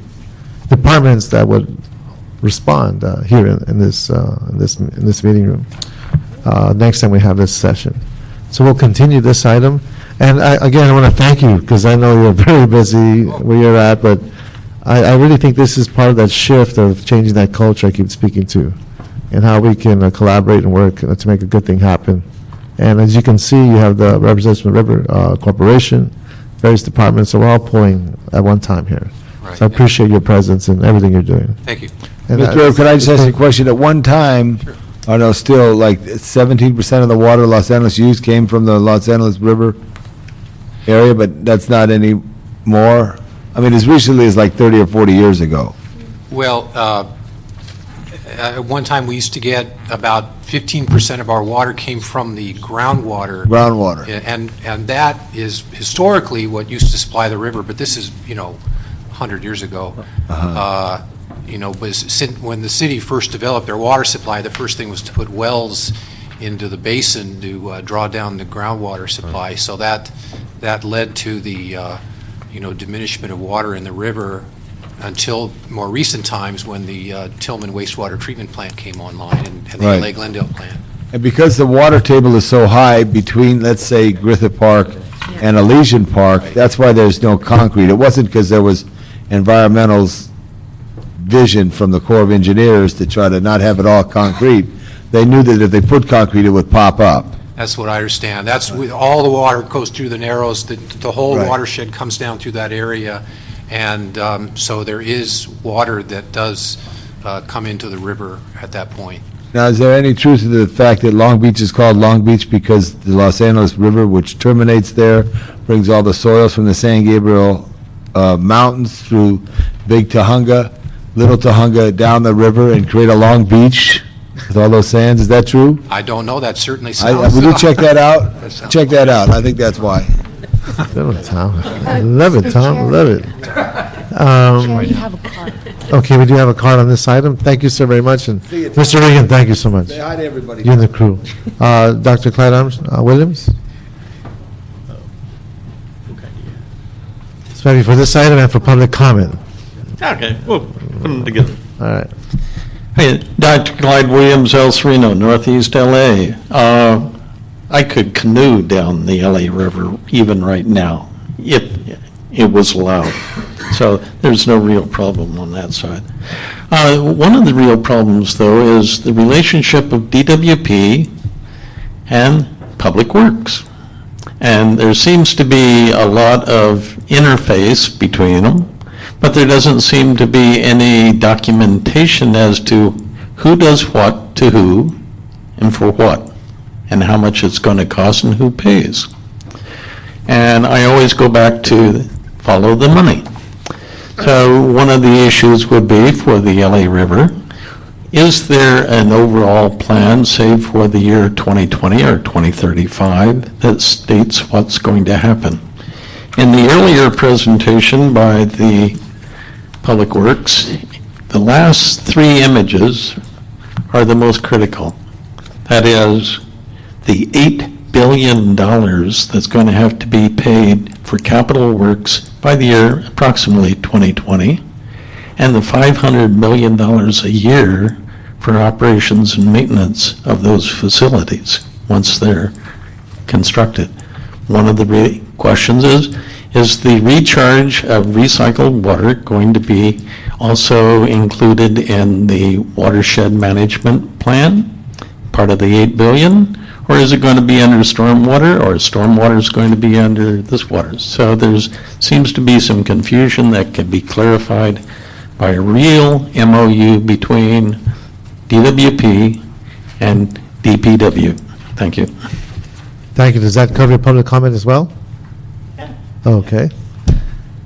[SPEAKER 1] departments that would respond here in this meeting room next time we have this session. So we'll continue this item. And again, I want to thank you because I know you're very busy where you're at, but I really think this is part of that shift of changing that culture I keep speaking to and how we can collaborate and work to make a good thing happen. And as you can see, you have the representatives from River Corporation, various departments, so we're all pulling at one time here.
[SPEAKER 20] Right.
[SPEAKER 1] So I appreciate your presence and everything you're doing.
[SPEAKER 20] Thank you.
[SPEAKER 1] And
[SPEAKER 3] Mr. Earl, could I just ask you a question? At one time, I know still like 17% of the water Los Angeles used came from the Los Angeles River area, but that's not anymore. I mean, as recently as like 30 or 40 years ago.
[SPEAKER 20] Well, at one time, we used to get about 15% of our water came from the groundwater.
[SPEAKER 3] Groundwater.
[SPEAKER 20] And that is historically what used to supply the river, but this is, 100 years ago. When the city first developed their water supply, the first thing was to put wells into the basin to draw down the groundwater supply. So that led to the diminishment of water in the river until more recent times when the Tillman wastewater treatment plant came online and the
[SPEAKER 3] Right.
[SPEAKER 20] LA Glendale plant.
[SPEAKER 3] And because the water table is so high between, let's say, Griffith Park and Elysian Park, that's why there's no concrete. It wasn't because there was environmental's vision from the Corps of Engineers to try to not have it all concrete. They knew that if they put concrete, it would pop up.
[SPEAKER 20] That's what I understand. That's with all the water goes through the Narrows, the whole
[SPEAKER 3] Right.
[SPEAKER 20] watershed comes down through that area. And so there is water that does come into the river at that point.
[SPEAKER 3] Now, is there any truth to the fact that Long Beach is called Long Beach because the Los Angeles River, which terminates there, brings all the soils from the San Gabriel Mountains through Big Tahunga, Little Tahunga, down the river and create a Long Beach with all those sands? Is that true?
[SPEAKER 20] I don't know, that certainly sounds...
[SPEAKER 3] Would you check that out?
[SPEAKER 20] That sounds-
[SPEAKER 3] Check that out. I think that's why.
[SPEAKER 1] Good one, Tom. Love it, Tom, love it.
[SPEAKER 16] You have a card.
[SPEAKER 1] Okay, we do have a card on this item. Thank you, sir, very much, and
[SPEAKER 3] See you, Tom.
[SPEAKER 1] Mr. Regan, thank you so much.
[SPEAKER 3] Say hi to everybody.
[SPEAKER 1] You and the crew. Dr. Clyde Williams? It's ready for this item and for public comment.
[SPEAKER 17] Okay, we'll put them together.
[SPEAKER 1] All right.
[SPEAKER 17] Hey, Dr. Clyde Williams, El Sereno, Northeast LA. I could canoe down the LA River even right now, if it was allowed. So there's no real problem on that side. One of the real problems, though, is the relationship of DWP and Public Works. And there seems to be a lot of interface between them, but there doesn't seem to be any documentation as to who does what to who and for what, and how much it's going to cost and who pays. And I always go back to follow the money. So one of the issues would be for the LA River, is there an overall plan, say for the year 2020 or 2035, that states what's going to happen? In the earlier presentation by the Public Works, the last three images are the most critical. That is, the $8 billion that's going to have to be paid for capital works by the year approximately 2020, and the $500 million a year for operations and maintenance of those facilities once they're constructed. One of the questions is the recharge of recycled water going to be also included in the watershed management plan, part of the $8 billion? Or is it going to be under stormwater, or stormwater is going to be under this water? So there's seems to be some confusion that can be clarified by a real MOU between DWP and DPW. Thank you.
[SPEAKER 1] Thank you. Does that cover your public comment as well? Yeah. Okay.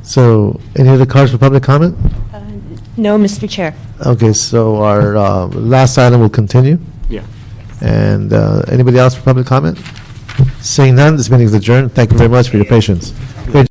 [SPEAKER 1] So, any other cards for public comment?
[SPEAKER 16] No, Mr. Chair.
[SPEAKER 1] Okay, so our last item will continue.
[SPEAKER 5] Yeah.
[SPEAKER 1] And anybody else for public comment? Seeing none, this meeting is adjourned. Thank you very much for your patience. Great